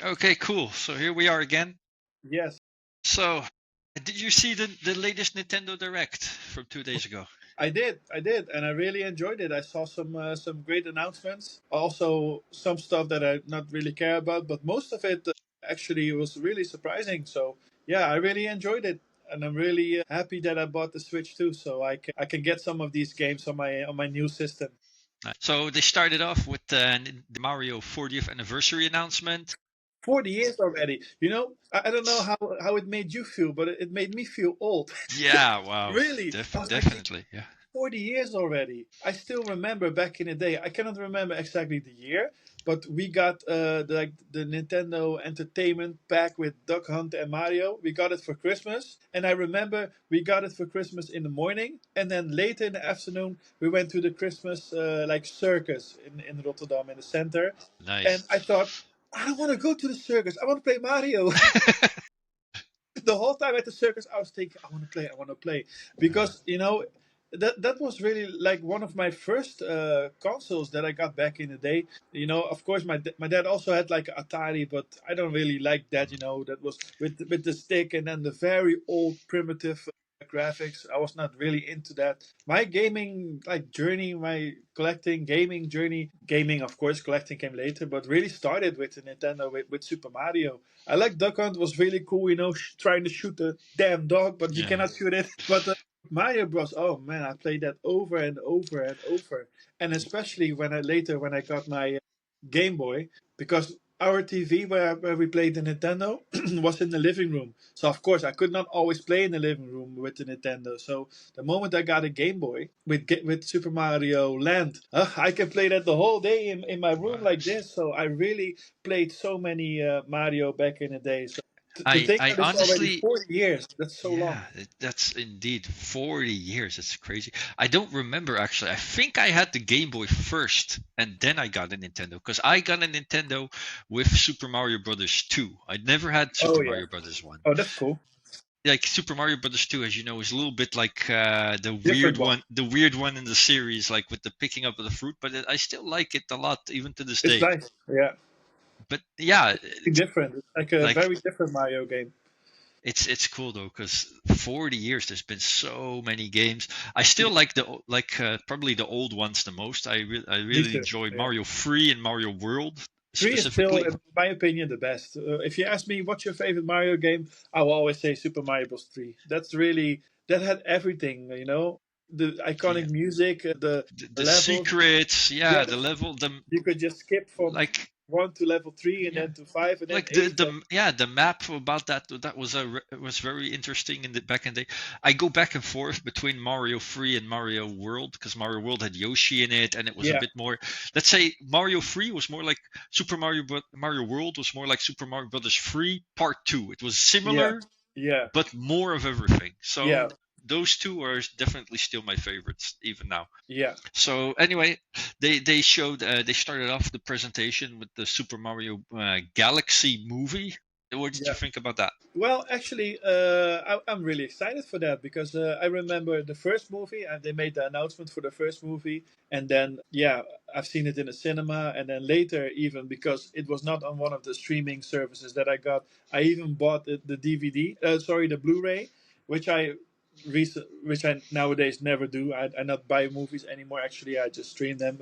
Okay, cool. So here we are again. Yes, So, did you see the latest Nintendo Direct from 2 days ago? I did, and I really enjoyed it. I saw some great announcements, also some stuff that I not really care about, but most of it actually was really surprising. So yeah, I really enjoyed it, and I'm really happy that I bought the Switch too, so I can get some of these games on my new system. So they started off with the Mario 40th anniversary announcement. 40 years already. I don't know how it made you feel, but it made me feel old. Yeah, wow, Really, I was like, definitely, yeah. 40 years already. I still remember back in the day. I cannot remember exactly the year, but we got the Nintendo Entertainment Pack with Duck Hunt and Mario. We got it for Christmas, and I remember we got it for Christmas in the morning, and then later in the afternoon we went to the Christmas circus in Rotterdam in the center, and I Nice. thought. I don't want to go to the circus. I want to play Mario. The whole time at the circus, I was thinking, I want to play, Uh, because that was really like one of my first consoles that I got back in the day. Of course, my dad also had like Atari, but I don't really like that. That was with the stick and then the very old primitive graphics. I was not really into that. My gaming like journey, my collecting gaming journey, gaming of course, collecting came later, but really started with the Nintendo with Super Mario. I like Duck Hunt was really cool, trying to shoot the damn dog, but you yeah. cannot shoot it. But Mario Bros. Oh man, I played that over and over and over, and especially when I got my Game Boy, because our TV where we played the Nintendo was in the living room. So of course I could not always play in the living room with the Nintendo. So the moment I got a Game Boy with Super Mario Land, I can play that the whole day in my room Wow. like this. So I really played so many Mario back in the day. So to think I that it's already honestly, 40 years, that's so long. yeah, that's indeed 40 years. It's crazy. I don't remember actually. I think I had the Game Boy first and then I got a Nintendo because I got a Nintendo with Super Mario Brothers 2. I'd never had Oh Super yeah. Mario Brothers 1. Oh, that's cool. Like Super Mario Brothers 2, as you know, is a little bit like Different one. the weird one in the series, like with the picking up of the fruit. But I still like it a lot, even to this It's day. nice. Yeah. But yeah, Different. It's like a like very different Mario game. it's cool though because 40 years there's been so many games. I still like probably the old ones the most. I Me really too. enjoy Yeah. Mario 3 and Mario World 3 is still, specifically. in my opinion, the best. If you ask me what's your favorite Mario game, I will always say Super Mario Bros. 3. That had everything, the Yeah, iconic music, the the levels. secrets, yeah, the Yes, level, the you could just skip from like 1 to level 3 and yeah, then to 5 and then like 8. the yeah, the map about that was was very interesting in the back in the day. I go back and forth between Mario 3 and Mario World because Mario World had Yoshi in it and it was a Yeah, bit more, let's say Mario 3 was more like Mario World was more like Super Mario Brothers 3 Part 2. It was yeah, similar yeah, but more of everything. yeah, So those two are definitely still my favorites even now. yeah. So anyway, they showed they started off the presentation with the Super Mario Galaxy movie. What did you Yeah. think about that? Well, actually, I'm really excited for that because I remember the first movie and they made the announcement for the first movie, and then yeah, I've seen it in a cinema, and then later even because it was not on one of the streaming services that I got, I even bought the DVD, sorry, the Blu-ray, which which I nowadays never do. I not buy movies anymore. Actually, I just stream them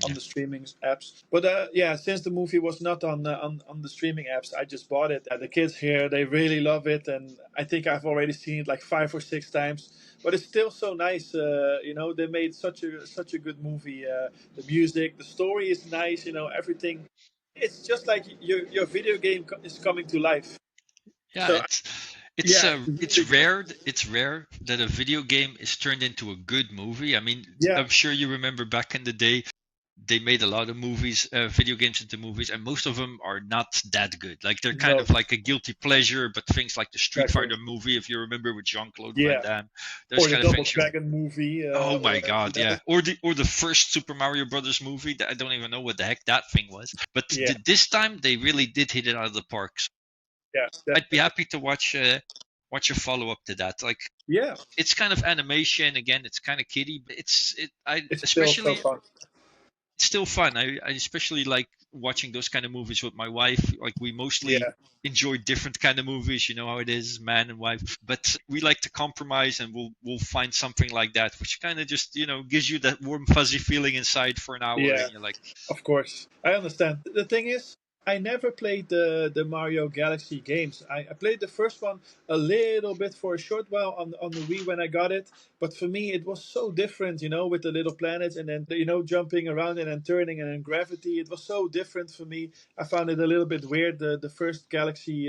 on Yeah, the streaming apps. But yeah, since the movie was not on the streaming apps, I just bought it. The kids here they really love it, and I think I've already seen it like 5 or 6 times. But it's still so nice. They made such a good movie. The music, the story is nice. Everything. It's just like your video game is coming to life. yeah. So yeah, it's really good. It's rare that a video game is turned into a good movie. I mean, Yeah, I'm sure you remember back in the day they made a lot of movies, video games into movies, and most of them are not that good. Like they're kind no, of like a guilty pleasure, but things like the Street exactly. Fighter movie, if you remember with Jean Claude Van Yeah, Damme, those or the kind of Double things. Dragon movie. Oh my Or god, yeah. Or the first Super Mario Brothers movie. That I don't even know what the heck that thing was. But yeah, this time they really did hit it out of the park. So yeah, I'd be definitely. happy to watch a follow up to that. Like Yeah, it's kind of animation again. It's kind of kiddie, but I it's still so especially fun. it's still fun. I especially like watching those kind of movies with my wife. Like we mostly Yeah, enjoy different kind of movies. You know how it is, man and wife. But we like to compromise, and we'll find something like that, which kind of just gives you that warm fuzzy feeling inside for an hour, yeah. and you're like, Of course, I understand. The thing is, I never played the Mario Galaxy games. I played the first one a little bit for a short while on the Wii when I got it. But for me, it was so different, with the little planets and then jumping around and then turning and then gravity. It was so different for me. I found it a little bit weird the first Galaxy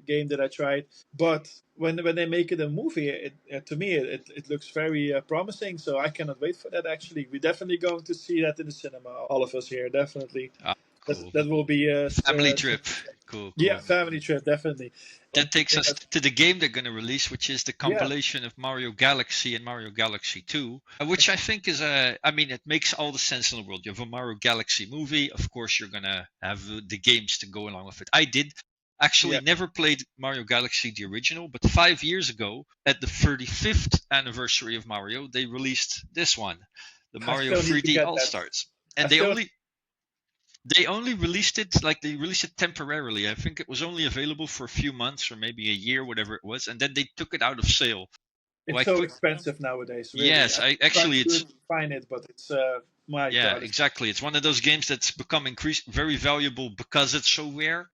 game that I tried. But when they make it a movie, to me it looks very promising. So I cannot wait for that. Actually, we're definitely going to see that in the cinema. All of us here, definitely. ah, cool. That will be Family trip. significant. Cool, Yeah, cool. family trip definitely. One That takes thing us that to the game they're going to release, which is the yeah, compilation of Mario Galaxy and Mario Galaxy 2, which I think is I mean, it makes all the sense in the world. You have a Mario Galaxy movie, of course, you're going to have the games to go along with it. I did actually yeah. never played Mario Galaxy, the original, but 5 years ago, at the 35th anniversary of Mario, they released this one, the I Mario still need to 3D get All that. Stars. I And still they only released it like they released it temporarily. I think it was only available for a few months or maybe a year, whatever it was, and then they took it out of sale. So it's I so could, expensive nowadays. Really, yes, I I tried actually to it's find it, but it's my yeah, God, it's exactly. It's one of those games that's become increased very valuable because it's so rare.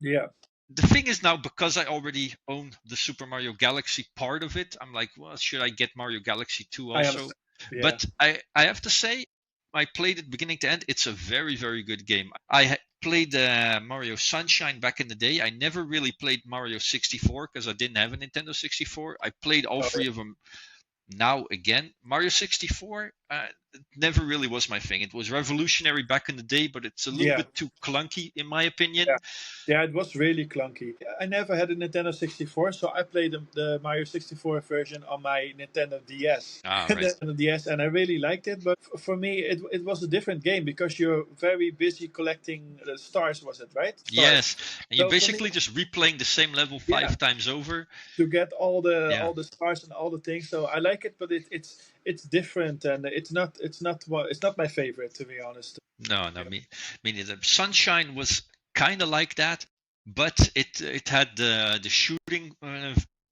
yeah. The thing is now, because I already own the Super Mario Galaxy part of it, I'm like, well, should I get Mario Galaxy 2 I also? understand. Yeah, But I have to say, I played it beginning to end. It's a very, very good game. Played Mario Sunshine back in the day. I never really played Mario 64 because I didn't have a Nintendo 64. I played all oh, three of them now again. Mario 64 never really was my thing. It was revolutionary back in the day, but it's a little yeah. bit too clunky in my Yeah, opinion. yeah, it was really clunky. I never had a Nintendo 64, so I played the Mario 64 version on my Nintendo DS. Ah, And right. the DS, and I really liked it. But for me, it was a different game because you're very busy collecting the stars. Was it right? Stars. Yes, and you're So for me, basically just replaying the same level yeah, 5 times over. to get Yeah. all the stars and all the things. So I like it, but it's different, and it's not my favorite, to be honest. No, no, me neither. Sunshine was kind of like that, but it had the shooting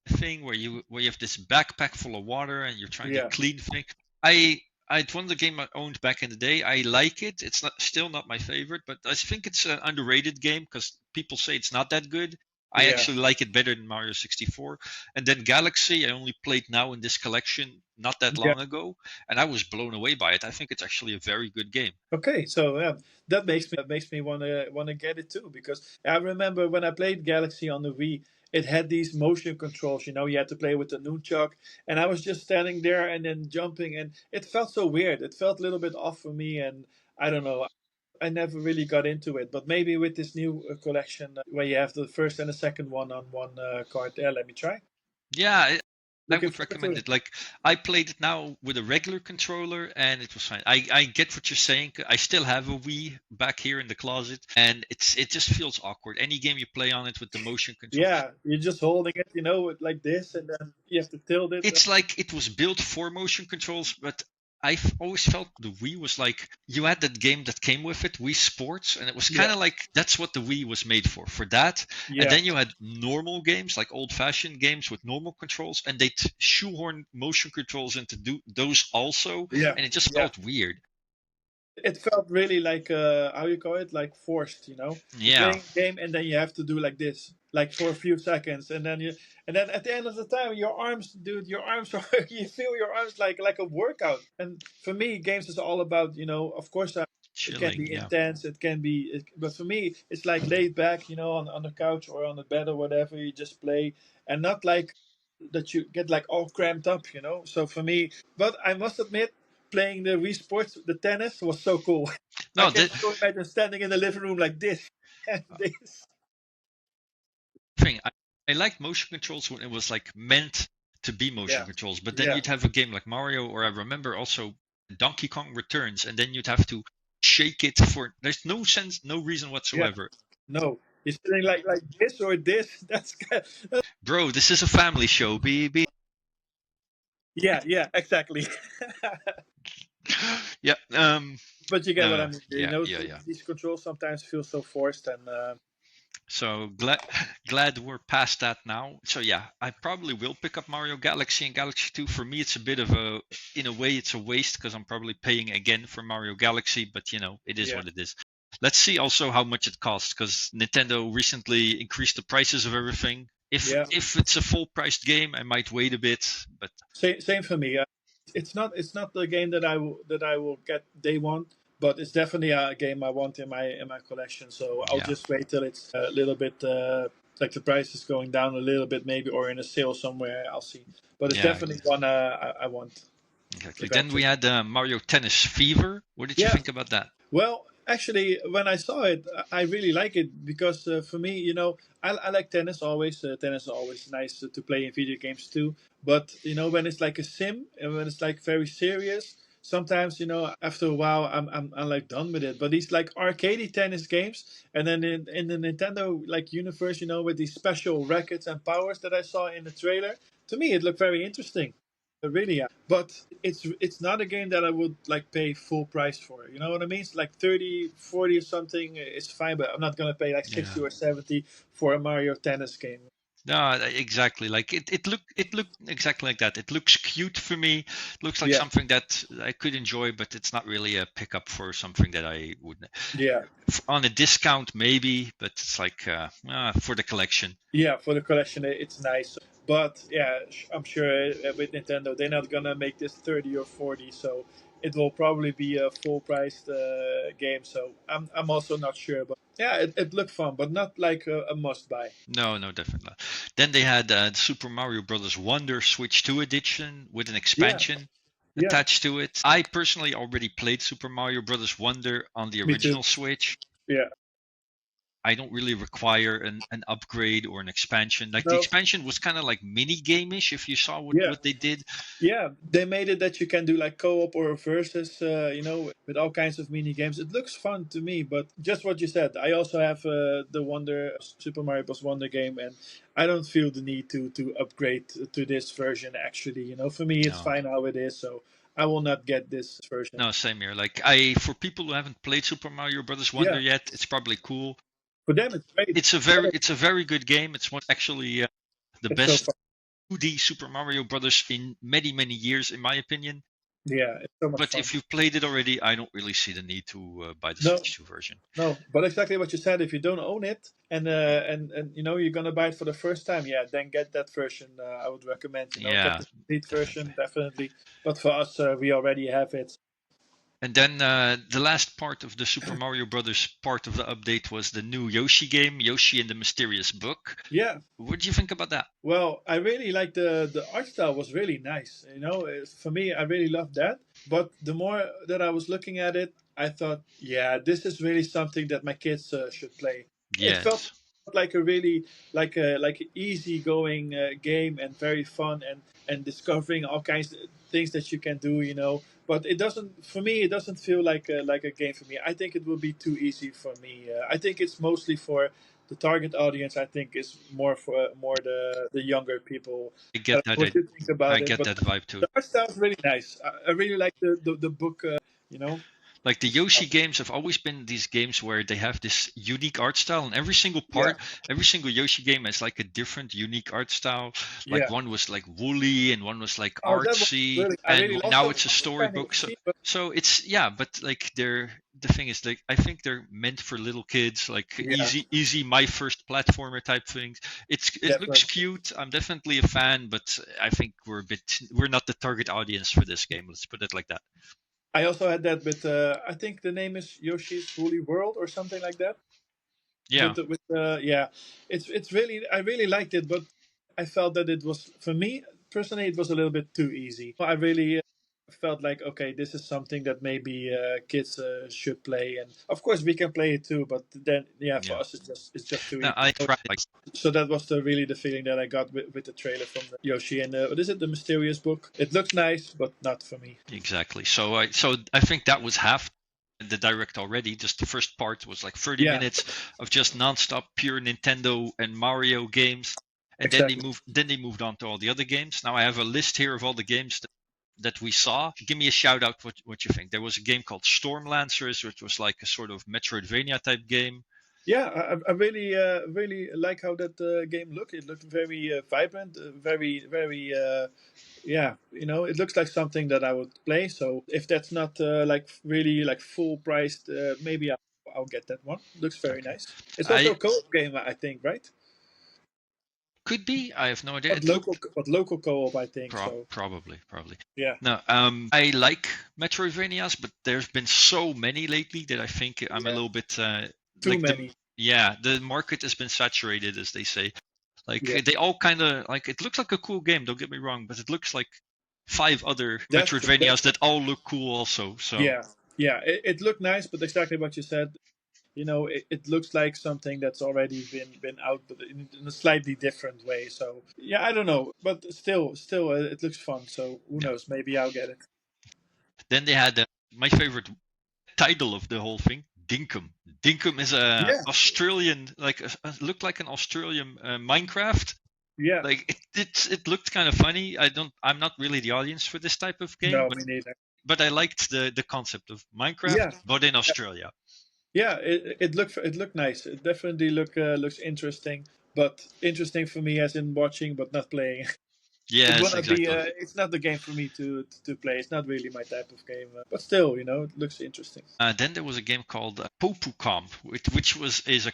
thing where you have this backpack full of water and you're trying to Yeah, clean things. It's one of the game I owned back in the day. I like it. It's not still not my favorite, but I think it's an underrated game because people say it's not that good. I yeah. actually like it better than Mario 64. And then Galaxy, I only played now in this collection not that Yeah. long ago, and I was blown away by it. I think it's actually a very good game. Okay, so yeah, that makes me wanna get it too because I remember when I played Galaxy on the Wii, it had these motion controls. You had to play with the nunchuck, and I was just standing there and then jumping, and it felt so weird. It felt a little bit off for me, and I don't know. I never really got into it, but maybe with this new collection where you have the first and the second one on one card, there, let me try. Yeah, I Looking would forward to recommend it. it. Like I played it now with a regular controller and it was fine. I get what you're saying. I still have a Wii back here in the closet and it just feels awkward. Any game you play on it with the motion control, Yeah, you're just holding it, like this, and then you have to tilt it. it's like it was built for motion controls, but I've always felt the Wii was like you had that game that came with it, Wii Sports, and it was Yeah, kind of like that's what the Wii was made for that. And yeah, then you had normal games, like old-fashioned games with normal controls, and they shoehorn motion controls into those also, yeah, and it just yeah. felt weird. It felt really like how you call it, like forced. You're Yeah, playing a game and then you have to do like this, like for a few seconds, and then at the end of the time, your arms, dude, your arms are you feel your arms like a workout. And for me, games is all about, of course, it can chilling. be Yeah, intense, but for me, it's like laid back, on the couch or on the bed or whatever. You just play, and not like that you get like all cramped up. So for me, but I must admit, playing the Wii Sports, the tennis was so cool. I no, can the still imagine standing in the living room like this and this. thing. I liked motion controls when it was like meant to be motion Yeah, controls, but then yeah, you'd have a game like Mario, or I remember also Donkey Kong Returns, and then you'd have to shake it for. There's no sense, no reason yeah. whatsoever. No, you're sitting like this or this. Bro, this is a family show, baby. Yeah, yeah, exactly. Yeah. but you get what I mean. You Yeah, know, yeah, yeah. these controls sometimes feel so forced, and So glad we're past that now. So yeah, I probably will pick up Mario Galaxy and Galaxy 2. For me, it's a bit of a, in a way, it's a waste because I'm probably paying again for Mario Galaxy. But it is yeah, what it is. Let's see also how much it costs because Nintendo recently increased the prices of everything. yeah. If it's a full priced game, I might wait a bit. But Same for me. It's not the game that I will get day one, but it's definitely a game I want in my collection. So I'll yeah, just wait till it's a little bit like the price is going down a little bit, maybe, or in a sale somewhere. I'll see. But it's yeah, definitely one I want exactly. Then we eventually. had Mario Tennis Fever. What did you Yeah. think about that? Well, actually, when I saw it, I really like it because for me, I like tennis always. Tennis is always nice to play in video games too. But when it's like a sim and when it's like very serious, sometimes after a while I'm like done with it. But these like arcadey tennis games, and then in the Nintendo like universe, with these special rackets and powers that I saw in the trailer, to me it looked very interesting. Really, yeah. But it's not a game that I would like pay full price for. You know what I mean? It's like 30, 40 or something is fine, but I'm not gonna pay like Yeah. 60 or 70 for a Mario Tennis game. No, exactly. Like it looked exactly like that. It looks cute for me. Looks like Yeah, something that I could enjoy, but it's not really a pickup for something that I would yeah, on a discount maybe. But it's like for the collection. yeah. For the collection, it's nice. But yeah, I'm sure with Nintendo, they're not gonna make this 30 or 40, so it will probably be a full priced game. So I'm also not sure, but yeah, it looked fun, but not like a must buy. No, no, definitely not. Then they had Super Mario Brothers Wonder Switch 2 edition with an Yeah, expansion yeah, attached to it. I personally already played Super Mario Brothers Wonder on the me too. original Switch. Yeah, I don't really require an upgrade or an expansion. Like the no, expansion was kind of like mini game-ish if you saw yeah. what they did. Yeah, they made it that you can do like co-op or versus, with all kinds of mini games. It looks fun to me, but just what you said, I also have the Wonder Super Mario Bros. Wonder game, and I don't feel the need to upgrade to this version. Actually, for me, it's No, fine how it is, so I will not get this version. no, same here. Like I, for people who haven't played Super Mario Brothers Wonder Yeah, yet, it's probably cool. for them it's great. It's a very good game. It's one actually the It's so best fun. 2D Super Mario Brothers in many many years, in my opinion. Yeah, it's so much But fun. if you've played it already, I don't really see the need to buy the No, Switch 2 version. no, but exactly what you said. If you don't own it, and you're gonna buy it for the first time, yeah, then get that version. I would recommend. Get Yeah, the complete definitely. version definitely. But for us, we already have it. And then the last part of the Super Mario Brothers part of the update was the new Yoshi game, Yoshi and the Mysterious Book. Yeah, What do you think about that? well, I really like the art style was really nice. For me, I really loved that. But the more that I was looking at it, I thought, yeah, this is really something that my kids should play. It felt Yes, like a really like an easygoing game and very fun and discovering all kinds of things that you can do. But it doesn't for me. It doesn't feel like a game for me. I think it would be too easy for me. I think it's mostly for the target audience. I think is more the younger people. I get that. What do you think I about it? get But that vibe too. the art style is really nice. I really like the book. You know. Like the Yoshi games have always been these games where they have this unique art style, and every single Yeah. part, every single Yoshi game has like a different unique art style. Like Yeah. one was like woolly, and one was like Oh, that was artsy, really. I and really now also it's a kind of storybook. So easy, but so it's yeah, but like the thing is like I think they're meant for little kids, like yeah, easy my first platformer type things. It looks definitely. cute. I'm definitely a fan, but I think we're not the target audience for this game. Let's put it like that. I also had that with I think the name is Yoshi's Woolly World or something like that. Yeah. Yeah, it's really I really liked it, but I felt that it was for me personally it was a little bit too easy. I really felt like okay, this is something that maybe kids should play, and of course we can play it too. But then yeah, for Yeah. us it's just too No, easy. I tried like So that was the feeling that I got with the trailer from the Yoshi and what is it, the Mysterious Book. It looked nice, but not for me. exactly. So I think that was half the direct already. Just the first part was like 30 Yeah, minutes of just nonstop pure Nintendo and Mario games, and then they exactly. moved then they moved on to all the other games. Now I have a list here of all the games that we saw. Give me a shout out what you think. There was a game called Stormlancers, which was like a sort of Metroidvania type game. Yeah, I really really like how that game looked. It looked very vibrant, very yeah. It looks like something that I would play. So if that's not like really like full priced, maybe I'll get that one. Looks very Okay, nice. It's also a I co-op game, I think, right? could be. I have no idea. But It looked local co-op, I think. So probably. yeah, No, I like Metroidvanias, but there's been so many lately that I think I'm a yeah, little bit too like the many. yeah, the market has been saturated, as they say. Like Yeah, they all kind of like it looks like a cool game. Don't get me wrong, but it looks like five other that's Metroidvanias that all look cool also. So yeah, yeah. It looked nice, but exactly what you said. It looks like something that's already been out, but in a slightly different way. So yeah, I don't know, but still, it looks fun. So who yeah. knows? Maybe I'll get it. Then they had my favorite title of the whole thing, Dinkum. Dinkum is a Yeah, Australian, like looked like an Australian Minecraft. yeah. Like it looked kind of funny. I'm not really the audience for this type of game, No, me neither. but I liked the concept of Yeah, Minecraft, but in Australia. yeah. It looked nice. It definitely looks interesting, but interesting for me as in watching, but not playing. It will Yes, not be. exactly. It's not the game for me to play. It's not really my type of game. But still, it looks interesting. Then there was a game called Popu Comp, which is a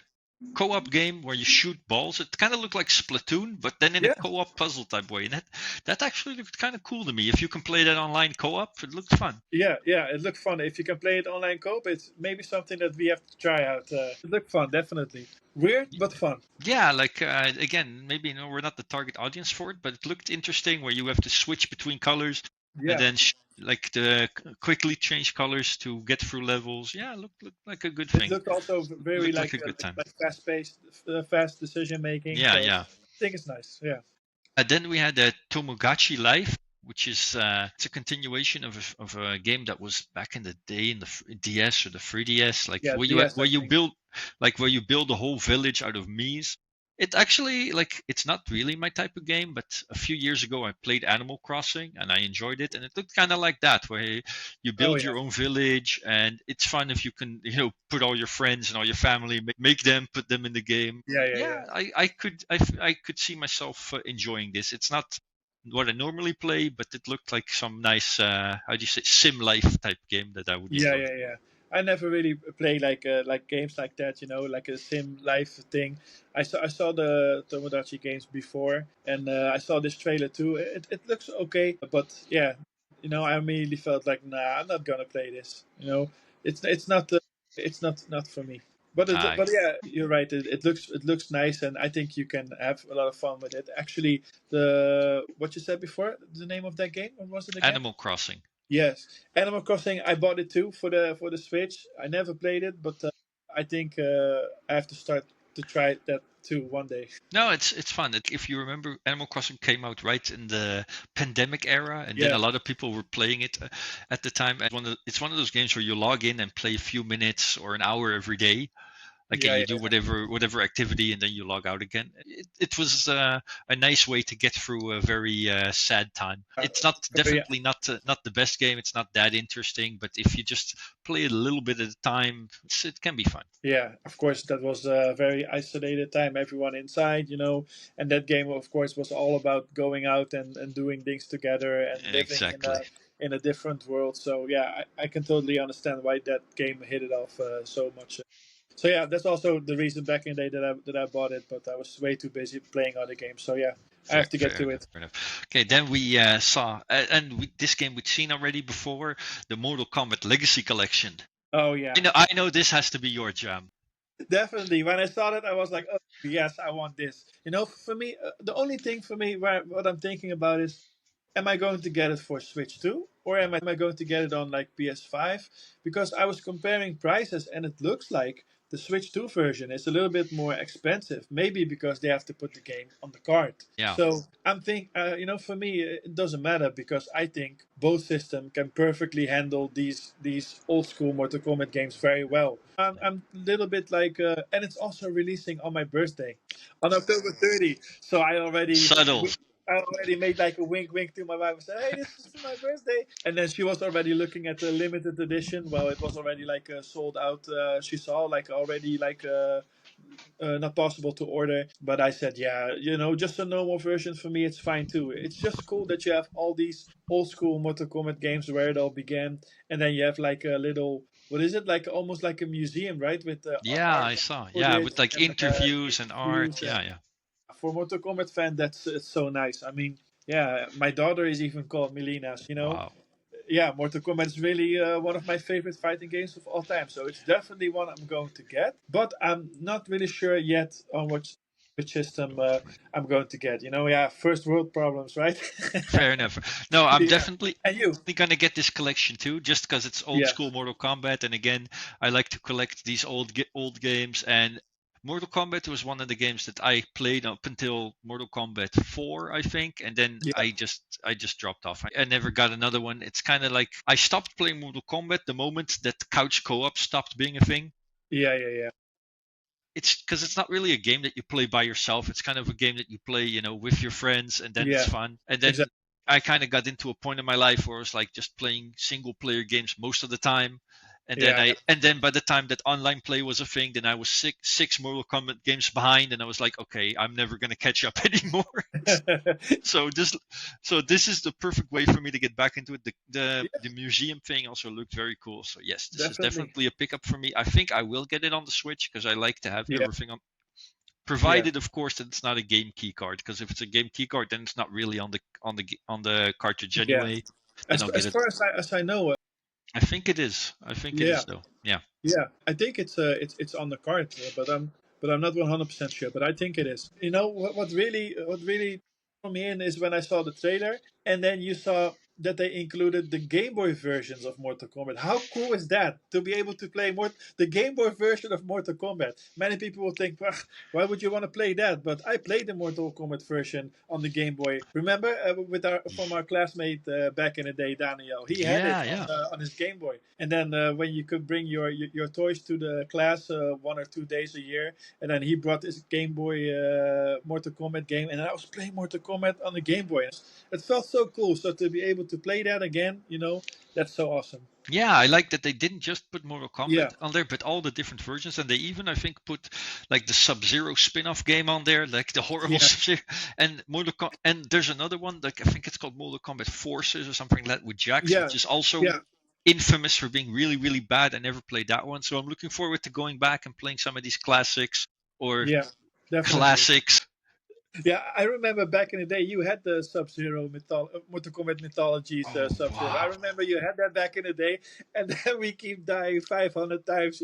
co-op game where you shoot balls. It kind of looked like Splatoon, but then in a Yeah, co-op puzzle type way. And that actually looked kind of cool to me. If you can play that online co-op, it looked fun. yeah, yeah. It looked fun. If you can play it online co-op, it's maybe something that we have to try out. It looked fun, definitely. Weird, but fun. Yeah, like again, maybe we're not the target audience for it, but it looked interesting where you have to switch between colors and Yeah, then like quickly change colors to get through levels. Yeah, looked like a good it thing. looked also very Looked like like a good time. like fast-paced, fast decision making. Yeah, So yeah. I think it's nice. Yeah. Then we had Tomogachi Life, which is it's a continuation of a game that was back in the day in the DS or the 3DS, like Yeah, DS, where I you think. build where you build a whole village out of Mii's. It actually like it's not really my type of game, but a few years ago I played Animal Crossing and I enjoyed it, and it looked kind of like that, where you Oh build yeah, your own village, and it's fun if you can put all your friends and all your family, make them put them in the game. yeah, yeah, Yeah, yeah. I could see myself enjoying this. It's not what I normally play, but it looked like some nice how do you say sim life type game that I would Yeah, enjoy. yeah, yeah. I never really play like games like that, like a sim life thing. I saw the Tomodachi games before, and I saw this trailer too. It looks okay, but yeah, I immediately felt like, nah, I'm not gonna play this. It's not for me. I But yeah, you're right. It looks nice, and I think you can have a lot of fun with it. Actually, the what you said before, the name of that game, what was it again? Animal Crossing. Yes, Animal Crossing. I bought it too for the Switch. I never played it, but I think I have to start to try that too one day. No, it's fun. If you remember, Animal Crossing came out right in the pandemic era, and then Yeah, a lot of people were playing it at the time. And it's one of those games where you log in and play a few minutes or an hour every day, like yeah, you do yeah, whatever activity and then you log out again. It was a nice way to get through a very sad time. uh, It's not yeah, definitely not the best game. It's not that interesting, but if you just play it a little bit at a time, it can be fun. yeah. Of course, that was a very isolated time. Everyone inside, and that game, of course, was all about going out and doing things together and living in Exactly. a different world. So yeah, I can totally understand why that game hit it off so much. So yeah, that's also the reason back in the day that I bought it, but I was way too busy playing other games. So yeah, I Fair, have to get fair to enough. it. Fair enough. Okay, then we saw, this game we'd seen already before, the Mortal Kombat Legacy Collection. Oh yeah, I know this has to be your jam. definitely. When I saw that, I was like, oh yes, I want this. For me, the only thing for me, what I'm thinking about is, am I going to get it for Switch 2 or am I going to get it on like PS5? Because I was comparing prices and it looks like the Switch 2 version is a little bit more expensive. Maybe because they have to put the game on the card. Yeah, So I'm thinking, for me, it doesn't matter because I think both systems can perfectly handle these old school Mortal Kombat games very well. I'm a little bit like, and it's also releasing on my birthday on October 30. So I already subtle. I already made like a wink, wink to my wife. I said, "Hey, this is for my birthday," and then she was already looking at the limited edition. Well, it was already like sold out. She saw like already like not possible to order. But I said, yeah, just a normal version for me, it's fine too. It's just cool that you have all these old school Mortal Kombat games where it all began, and then you have like a little. What is it like? Almost like a museum, right? With the Yeah, I archive saw. Yeah, footage with like and interviews and art. interviews. Yeah, yeah. For Mortal Kombat fan, that's it's so nice. I mean, yeah, my daughter is even called Melina. Wow. Yeah, Mortal Kombat is really one of my favorite fighting games of all time. So it's definitely one I'm going to get, but I'm not really sure yet on which system I'm going to get. Yeah, first world problems, right? Fair enough. No, I'm Yeah, definitely and you? gonna get this collection too, just because it's old Yeah, school Mortal Kombat, and again, I like to collect these old games. And Mortal Kombat was one of the games that I played up until Mortal Kombat 4, I think, and then yeah, I just dropped off. I never got another one. It's kind of like I stopped playing Mortal Kombat the moment that couch co-op stopped being a thing. yeah, yeah, yeah, It's because it's not really a game that you play by yourself. It's kind of a game that you play, with your friends, and then it's yeah. fun. And then Exactly. I kind of got into a point in my life where I was like just playing single player games most of the time. And then Yeah, by the time that online play was a thing, then I was six Mortal Kombat games behind, and I was like, okay, I'm never gonna catch up anymore. So this is the perfect way for me to get back into it. The museum thing also looked very cool. So yes, this is definitely. definitely a pickup for me. I think I will get it on the Switch because I like to have Yeah, everything on, yeah, provided of course that it's not a game key card. Because if it's a game key card, then it's not really on the cartridge yeah. anyway. Then As I'll get as it. far as I know, I think it is. I think it yeah. is though. Yeah. Yeah, I think it's on the card, but I'm not 100% sure. But I think it is. What really drew me in is when I saw the trailer, and then you saw that they included the Game Boy versions of Mortal Kombat. How cool is that to be able to play the Game Boy version of Mortal Kombat? Many people will think, "Ugh, why would you want to play that?" But I played the Mortal Kombat version on the Game Boy. Remember, with our classmate back in the day, Daniel. He had it Yeah. Yeah. on his Game Boy. And then when you could bring your toys to the class 1 or 2 days a year, and then he brought his Game Boy Mortal Kombat game, and I was playing Mortal Kombat on the Game Boy. It felt so cool. So to be able to play that again, that's so awesome. Yeah, I like that they didn't just put Mortal Yeah, Kombat on there, but all the different versions, and they even, I think, put like the Sub-Zero spin-off game on there, like the horrible yeah, Sub-Zero, and and there's another one, like I think it's called Mortal Kombat Forces or something like that with Jax, yeah, which is also yeah, infamous for being really, really bad. I never played that one, so I'm looking forward to going back and playing some of these classics or yeah, definitely. classics. Yeah, I remember back in the day you had the Sub-Zero Mortal Kombat Mythologies Oh Sub-Zero. I wow, remember you had that back in the day, and then we keep dying 500 times.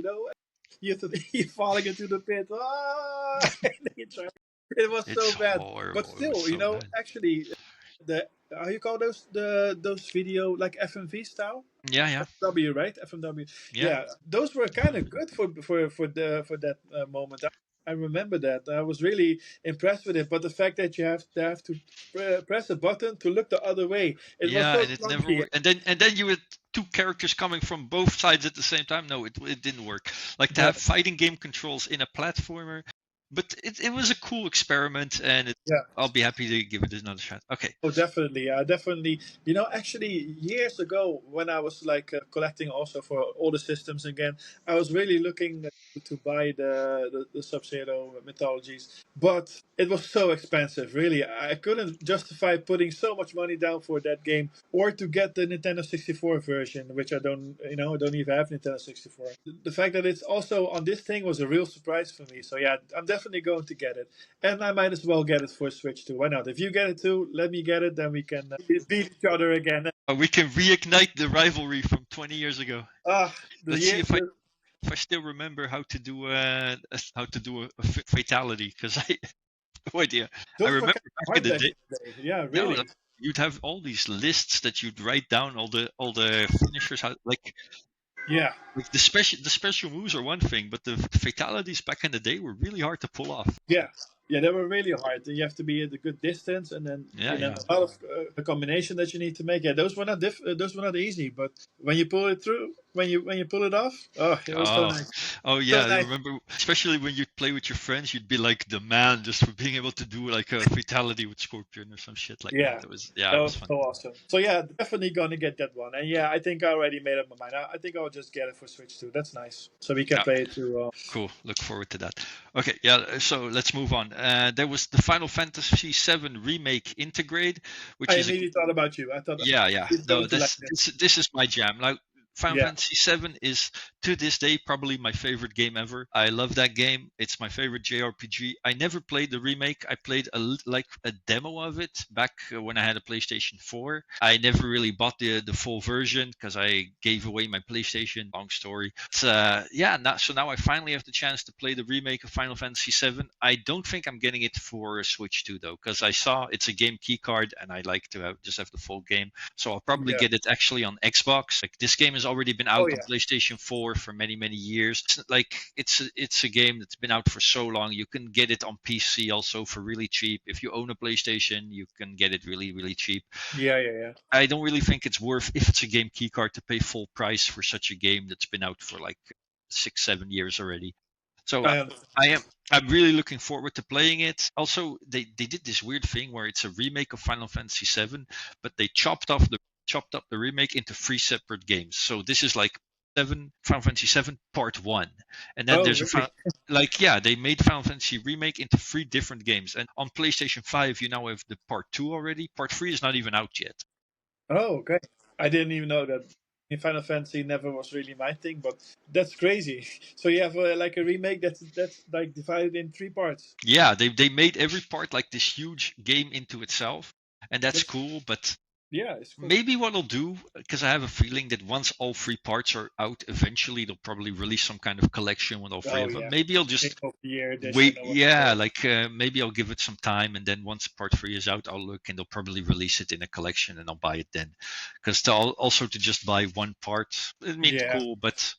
You're falling into the pit. Ah! And then you try. It was it's so bad, but horrible. It was still, so bad. actually, the how you call those video like FMV style? Yeah, yeah, FMW, right? FMW. yeah. Yeah, those were kind of good for that moment. I remember that. I was really impressed with it. But the fact that you have to press a button to look the other way, it was Yeah, so and it never clunky. worked. And then you had two characters coming from both sides at the same time. No, it didn't work. Like to That have fighting game controls in a platformer, but it was a cool experiment, and yeah. I'll be happy to give it another shot. Okay. Oh, definitely. Definitely. Actually, years ago, when I was like collecting also for all the systems again, I was really looking to buy the Sub-Zero mythologies, but it was so expensive. Really, I couldn't justify putting so much money down for that game, or to get the Nintendo 64 version, which I don't even have Nintendo 64. The fact that it's also on this thing was a real surprise for me. So yeah, I'm definitely going to get it. And I might as well get it for Switch too. Why not? If you get it too, let me get it. Then we can beat each other again. We can reignite the rivalry from 20 years ago. Ah, the Let's see year. if I still remember how to do a fatality, because I no idea. I Those were remember kind of back in hard the back day. in the day. Yeah, No, like, really. you'd have all these lists that you'd write down all the finishers, how, Yeah. like the special moves are one thing, but the fatalities back in the day were really hard to pull off. Yeah, yeah, they were really hard. You have to be at a good distance, and then Yeah, yeah. a lot of the combination that you need to make. Yeah, those were not easy, but when you pull it through, when you pull it off. Oh, it was so Oh, nice, oh so yeah. I nice. remember, especially when you play with your friends, you'd be like the man just for being able to do like a fatality with Scorpion or some shit like that. Yeah, It was, yeah, that it was was fun. so awesome. So yeah, definitely gonna get that one. And yeah, I think I already made up my mind. I think I'll just get it for Switch too. That's nice. So we can Yeah, play it too. cool. Look forward to that. Okay, yeah. So let's move on. There was the Final Fantasy VII remake Integrate, I which is a immediately thought about you. I thought yeah, yeah. he's No, going to like this. this is my jam. Like Final Yeah, Fantasy VII is to this day probably my favorite game ever. I love that game. It's my favorite JRPG. I never played the remake. I played like a demo of it back when I had a PlayStation 4. I never really bought the full version because I gave away my PlayStation. Long story. But, yeah, so now I finally have the chance to play the remake of Final Fantasy VII. I don't think I'm getting it for Switch 2 though, because I saw it's a game key card and I like to just have the full game. So I'll probably yeah. get it actually on Xbox. Like this game has already been Oh out on yeah, PlayStation 4 for many years. It's a game that's been out for so long. You can get it on PC also for really cheap. If you own a PlayStation, you can get it really cheap. yeah. I don't really think it's worth, if it's a game keycard, to pay full price for such a game that's been out for like 6 7 years already. So I understand. I am I'm really looking forward to playing it. Also, they did this weird thing where it's a remake of Final Fantasy VII, but they chopped up the remake into three separate games. So this is like Final Fantasy VII Part One, and then Oh there's really? like yeah, they made Final Fantasy remake into three different games. And on PlayStation 5, you now have the Part Two already. Part Three is not even out yet. Oh okay. I didn't even know that. In Final Fantasy never was really my thing, but that's crazy. So you have like a remake that's like divided in three parts. Yeah, they made every part like this huge game into itself, and that's That's cool. But yeah, it's cool. maybe what I'll do, because I have a feeling that once all three parts are out, eventually they'll probably release some kind of collection with all three Oh of them. yeah, Maybe I'll Game just of the Year edition wait. or Yeah, whatever. like maybe I'll give it some time, and then once part three is out, I'll look and they'll probably release it in a collection, and I'll buy it then. Because also to just buy one part, I mean, Yeah, cool, but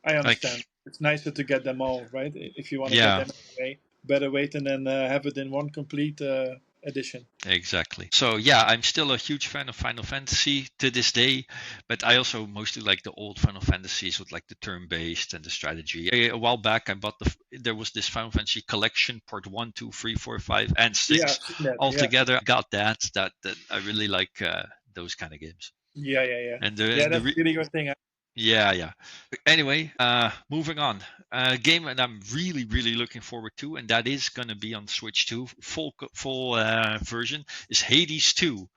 I understand. like It's nicer to get them all, right? If you want to get yeah. them anyway, better wait and then have it in one complete edition. Exactly. So yeah, I'm still a huge fan of Final Fantasy to this day, but I also mostly like the old Final Fantasies with like the turn-based and the strategy. A while back, I bought there was this Final Fantasy collection, part 1, 2, 3, 4, 5, and Yeah, 6 I've seen that. all Yeah, together. I got that I really like those kind of games. yeah. And Yeah, the that's a really good thing. yeah, yeah. Anyway, moving on. Game that I'm really looking forward to, and that is going to be on Switch 2. Full version is Hades 2.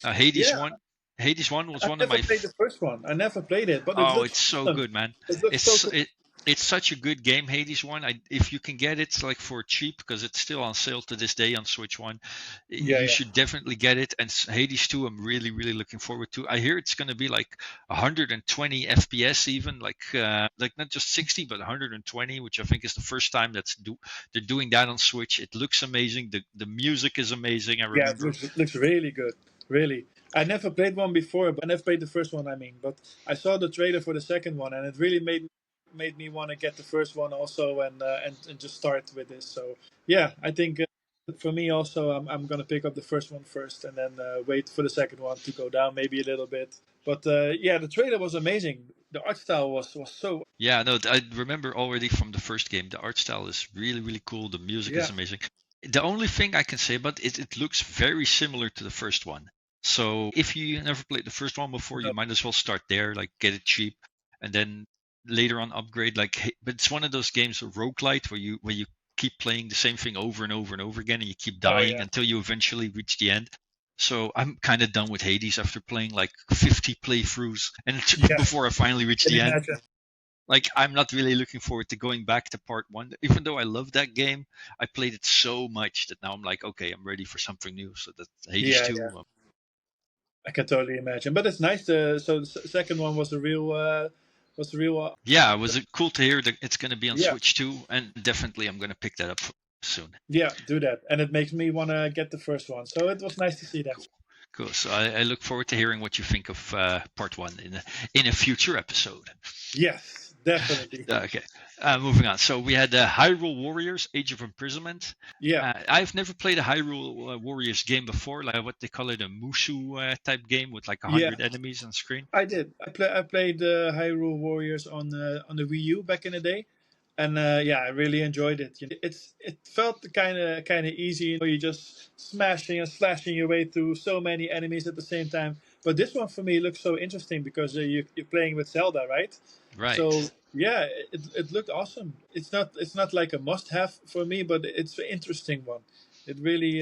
Hades Yeah, 1. Hades 1 was I one of never my played the first one. I never played it, but it Oh, looks it's so awesome. good, man. It looks so It's cool. it, it's such a good game, Hades one. If you can get it like for cheap, because it's still on sale to this day on Switch One, Yeah, you yeah, should definitely get it. And Hades 2, I'm really looking forward to. I hear it's going to be like 120 FPS, even like not just 60, but 120, which I think is the first time they're doing that on Switch. It looks amazing. The music is amazing. I yeah. It remember. looks really good. Really, I never played one before, but I never played the first one. I mean, but I saw the trailer for the second one, and it really made me want to get the first one also, and just start with this. So yeah, I think for me also, I'm gonna pick up the first one first, and then wait for the second one to go down maybe a little bit. But yeah, the trailer was amazing. The art style was so Yeah, no, I remember already from the first game. The art style is really cool. The music is yeah. amazing. The only thing I can say about it looks very similar to the first one. So if you never played the first one before, you No, might as well start there, like get it cheap, and then later on upgrade. But it's one of those games, a roguelite, where you keep playing the same thing over and over and over again, and you keep oh dying yeah, until you eventually reach the end. So I'm kind of done with Hades after playing like 50 playthroughs, and yeah. before I finally reach Can the end. imagine. Like I'm not really looking forward to going back to part one, even though I love that game. I played it so much that now I'm like, okay, I'm ready for something new. So that Hades Yeah, yeah. 2, I can totally imagine. But it's nice. So the second one was a real. yeah, it was cool to hear that it's going to be on Yeah, Switch 2, and definitely I'm going to pick that up soon. yeah. Do that, and it makes me want to get the first one. So it was nice to see that. Cool, cool. So I look forward to hearing what you think of part one in a future episode. Yes, Definitely. Okay, moving on. So we had Hyrule Warriors: Age of Imprisonment. Yeah, I've never played a Hyrule Warriors game before, like what they call it, a Musou type game with like a yeah. hundred enemies on screen. I did. I played Hyrule Warriors on the Wii U back in the day, and yeah, I really enjoyed it. It felt kind of easy. You're just smashing and slashing your way through so many enemies at the same time. But this one for me looks so interesting because you're playing with Zelda, right? So Right. yeah, it looked awesome. It's not like a must have for me, but it's an interesting one. It really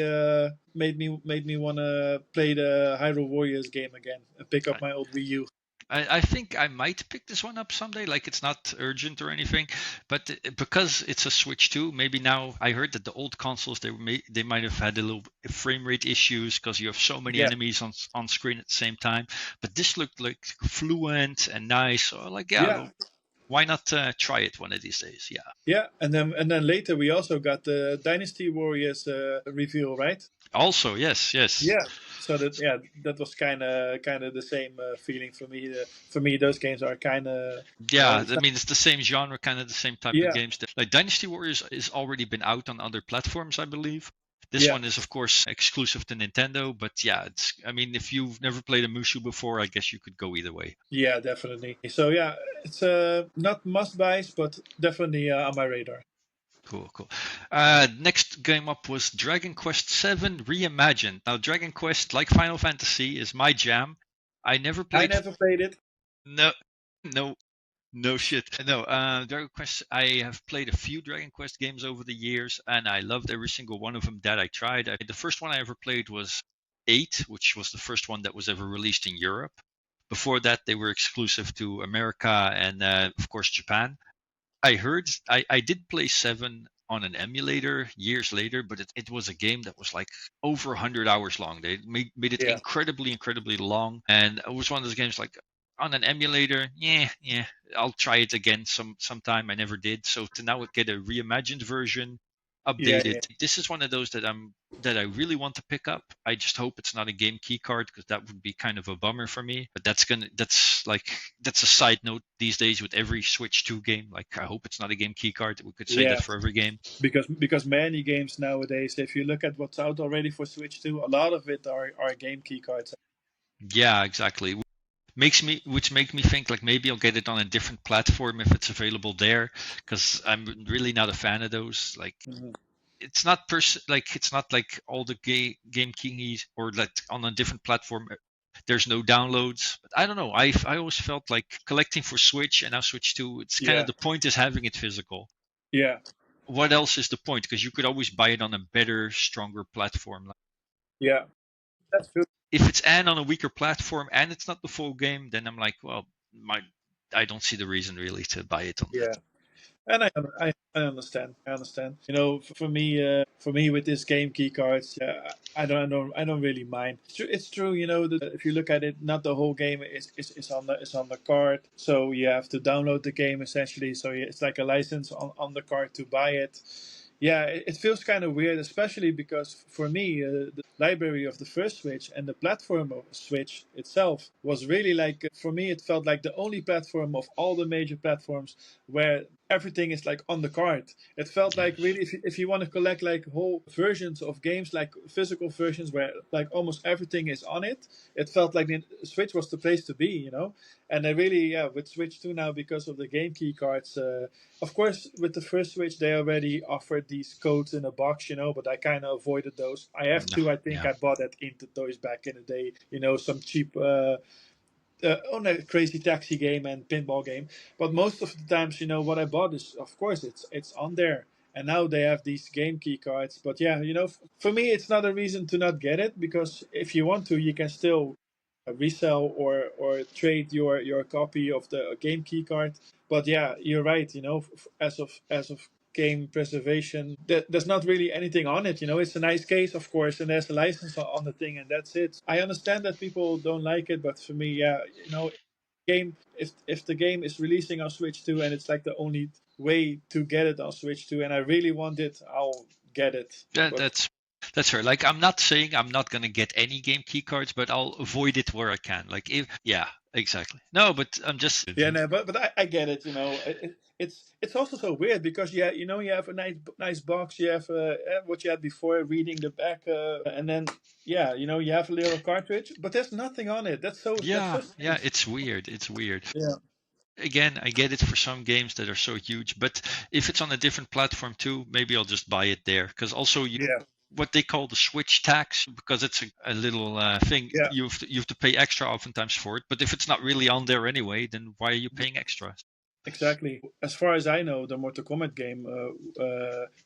made me want to play the Hyrule Warriors game again and pick up my old Wii U. I think I might pick this one up someday. Like it's not urgent or anything, but because it's a Switch 2, maybe now I heard that the old consoles they might have had a little frame rate issues because you have so many Yeah, enemies on screen at the same time. But this looked like fluent and nice. So like yeah, yeah, well, why not try it one of these days? Yeah. yeah. And then later we also got the Dynasty Warriors reveal, right? Also, yes, yes. Yeah. So that was kind of the same feeling for me. For me, those games are kind of Yeah, it's I not, mean it's the same genre, kind of the same type of yeah, games. Like Dynasty Warriors is already been out on other platforms, I believe. This yeah, one is of course exclusive to Nintendo, but yeah, it's I mean if you've never played a Mushu before, I guess you could go either way. yeah, definitely. So yeah, it's not must buys, but definitely on my radar. Cool, cool. Next game up was Dragon Quest VII Reimagined. Now Dragon Quest, like Final Fantasy, is my jam. I never I played. never played it. No, no, no shit. No, Dragon Quest. I have played a few Dragon Quest games over the years, and I loved every single one of them that I tried. The first one I ever played was 8, which was the first one that was ever released in Europe. Before that, they were exclusive to America and, of course, Japan. I did play 7 on an emulator years later, but it was a game that was like over 100 hours long. They made it Yeah, incredibly, incredibly long. And it was one of those games like on an emulator, yeah, yeah, I'll try it again sometime. I never did. So to now get a reimagined version, yeah, updated, yeah, this is one of those that I really want to pick up. I just hope it's not a game key card because that would be kind of a bummer for me. But that's a side note these days with every Switch 2 game. Like I hope it's not a game key card. We could say that yeah. for every game. Because many games nowadays, if you look at what's out already for Switch 2, a lot of it are game key cards. Yeah, exactly. Which make me think like maybe I'll get it on a different platform if it's available there because I'm really not a fan of those. Like Mhm. it's not like all the game keys or like on a different platform there's no downloads. But I don't know. I always felt like collecting for Switch and now Switch 2, it's kind of Yeah, the point is having it physical. yeah, What else is the point? Because you could always buy it on a better, stronger platform. Like, yeah. That's true. if it's on a weaker platform and it's not the full game, then I'm like, well, my I don't see the reason really to buy it on that. Yeah. And I understand. I understand. For me with this game key cards, yeah, I don't really mind. It's true. That if you look at it, not the whole game is on the card. So you have to download the game essentially. So it's like a license on the card to buy it. Yeah, it feels kind of weird, especially because for me, the library of the first Switch and the platform of Switch itself was really like, for me, it felt like the only platform of all the major platforms where everything is like on the card. It felt like Yes. really, if you want to collect like whole versions of games, like physical versions where like almost everything is on it, it felt like the Switch was the place to be. And I really, yeah, with Switch 2 now because of the game key cards. Of course, with the first Switch, they already offered these codes in a box, but I kind of avoided those. I have No. two. I think Yeah. I bought at Intertoys back in the day. Some cheap on a crazy taxi game and pinball game. But most of the times, what I bought is, of course, it's on there. And now they have these game key cards. But yeah, for me, it's not a reason to not get it because if you want to, you can still resell or trade your copy of the game key card. But yeah, you're right. As of game preservation, there's not really anything on it. It's a nice case, of course, and there's a license on the thing, and that's it. I understand that people don't like it, but for me, yeah, game if the game is releasing on Switch 2 and it's like the only way to get it on Switch 2, and I really want it, I'll get it. That But that's That's fair. Like I'm not saying I'm not gonna get any game key cards, but I'll avoid it where I can. Like if yeah, exactly. No, but I'm just Yeah, no, but I get it. You know, it's also so weird because yeah, you know, you have a nice box. You have what you had before, reading the back, and then yeah, you know, you have a little cartridge, but there's nothing on it. That's so yeah, yeah, strange. it's weird. It's weird. Yeah, Again, I get it for some games that are so huge, but if it's on a different platform too, maybe I'll just buy it there. Because also you yeah, what they call the Switch tax, because it's a little thing yeah. you have to pay extra oftentimes for it. But if it's not really on there anyway, then why are you paying extra? Exactly. As far as I know, the Mortal Kombat game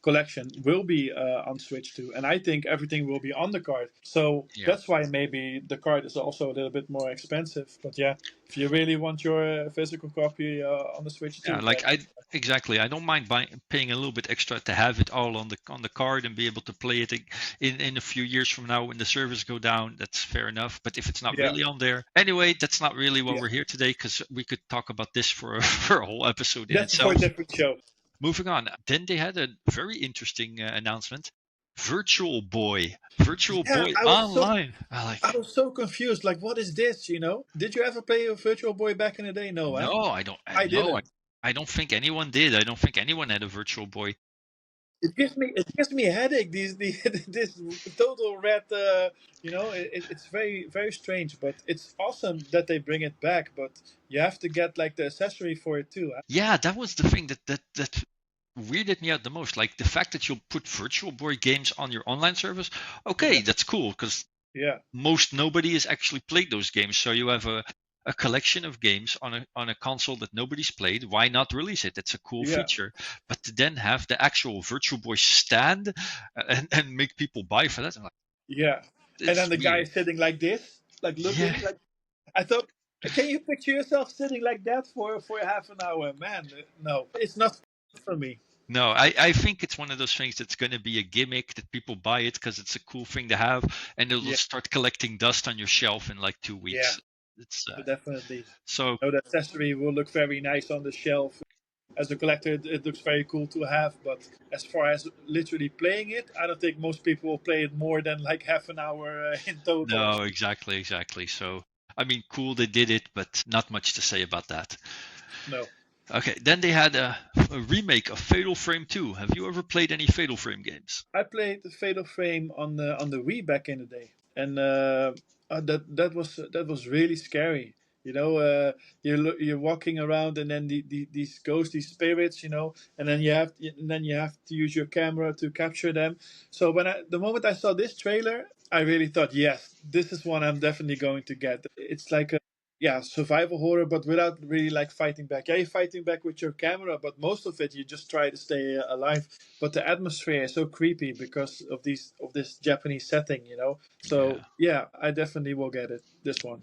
collection will be on Switch too, and I think everything will be on the card. So Yeah. that's why maybe the card is also a little bit more expensive. But yeah, if you really want your physical copy on the Switch Yeah, too, like then I exactly. I don't mind paying a little bit extra to have it all on the card and be able to play it in a few years from now when the servers go down. That's fair enough. But if it's not yeah, really on there, anyway, that's not really what yeah, we're here today because we could talk about this for for a whole episode in that's for a itself. different show. Moving on. Then they had a very interesting announcement. Virtual Boy, Virtual Yeah, Boy Online. I like. I was so confused. Like, what is this? You know, did you ever play a Virtual Boy back in the day? No, eh? No, I don't. I No, didn't. I don't think anyone did. I don't think anyone had a Virtual Boy. It gives me a headache. This total red. You know, it's very strange, but it's awesome that they bring it back. But you have to get like the accessory for it too. Huh? Yeah, that was the thing that weirded me out the most. Like the fact that you'll put Virtual Boy games on your online service. Yeah, Okay, that's cool because yeah, most nobody has actually played those games. So you have a collection of games on a console that nobody's played. Why not release it? It's a cool yeah, feature. But to then have the actual Virtual Boy stand and make people buy for that, I'm like, yeah. And it's then the guy weird. is sitting like this, like Yeah. looking. Like I thought, can you picture yourself sitting like that for half an hour? Man, no, it's not for me. No, I think it's one of those things that's going to be a gimmick that people buy it because it's a cool thing to have, and it'll Yeah, start collecting dust on your shelf in like two yeah, weeks. It's definitely. so No, the accessory will look very nice on the shelf. As a collector, it looks very cool to have. But as far as literally playing it, I don't think most people will play it more than like half an hour in total. no, exactly, exactly. So I mean, cool they did it, but not much to say about that. No, Okay, then they had a remake of Fatal Frame 2. Have you ever played any Fatal Frame games? I played the Fatal Frame on the Wii back in the day, and that was really scary. You know, you're walking around, and then these ghosts, these spirits, you know, and then you have to use your camera to capture them. So the moment I saw this trailer, I really thought, yes, this is one I'm definitely going to get. It's like a yeah, survival horror, but without really like fighting back. Yeah, you're fighting back with your camera, but most of it you just try to stay alive. But the atmosphere is so creepy because of this Japanese setting, you know. So Yeah. yeah, I definitely will get it. This one.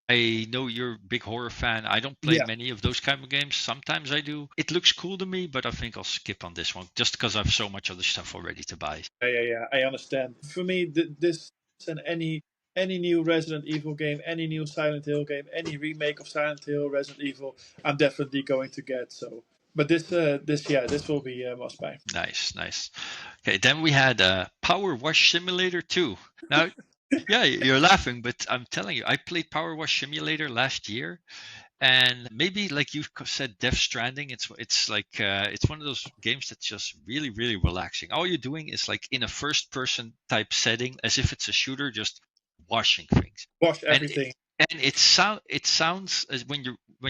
I know you're a big horror fan. I don't play Yeah, many of those kind of games. Sometimes I do. It looks cool to me, but I think I'll skip on this one just because I have so much other stuff already to buy. yeah. I understand. For me, this and any new Resident Evil game, any new Silent Hill game, any remake of Silent Hill, Resident Evil, I'm definitely going to get. So, but this will be a must buy. Nice, nice. Okay, then we had Power Wash Simulator 2. Now, yeah, you're laughing, but I'm telling you, I played Power Wash Simulator last year, and maybe like you said, Death Stranding. It's like it's one of those games that's just really really relaxing. All you're doing is like in a first person type setting, as if it's a shooter, just washing things, Wash and everything. it sounds as when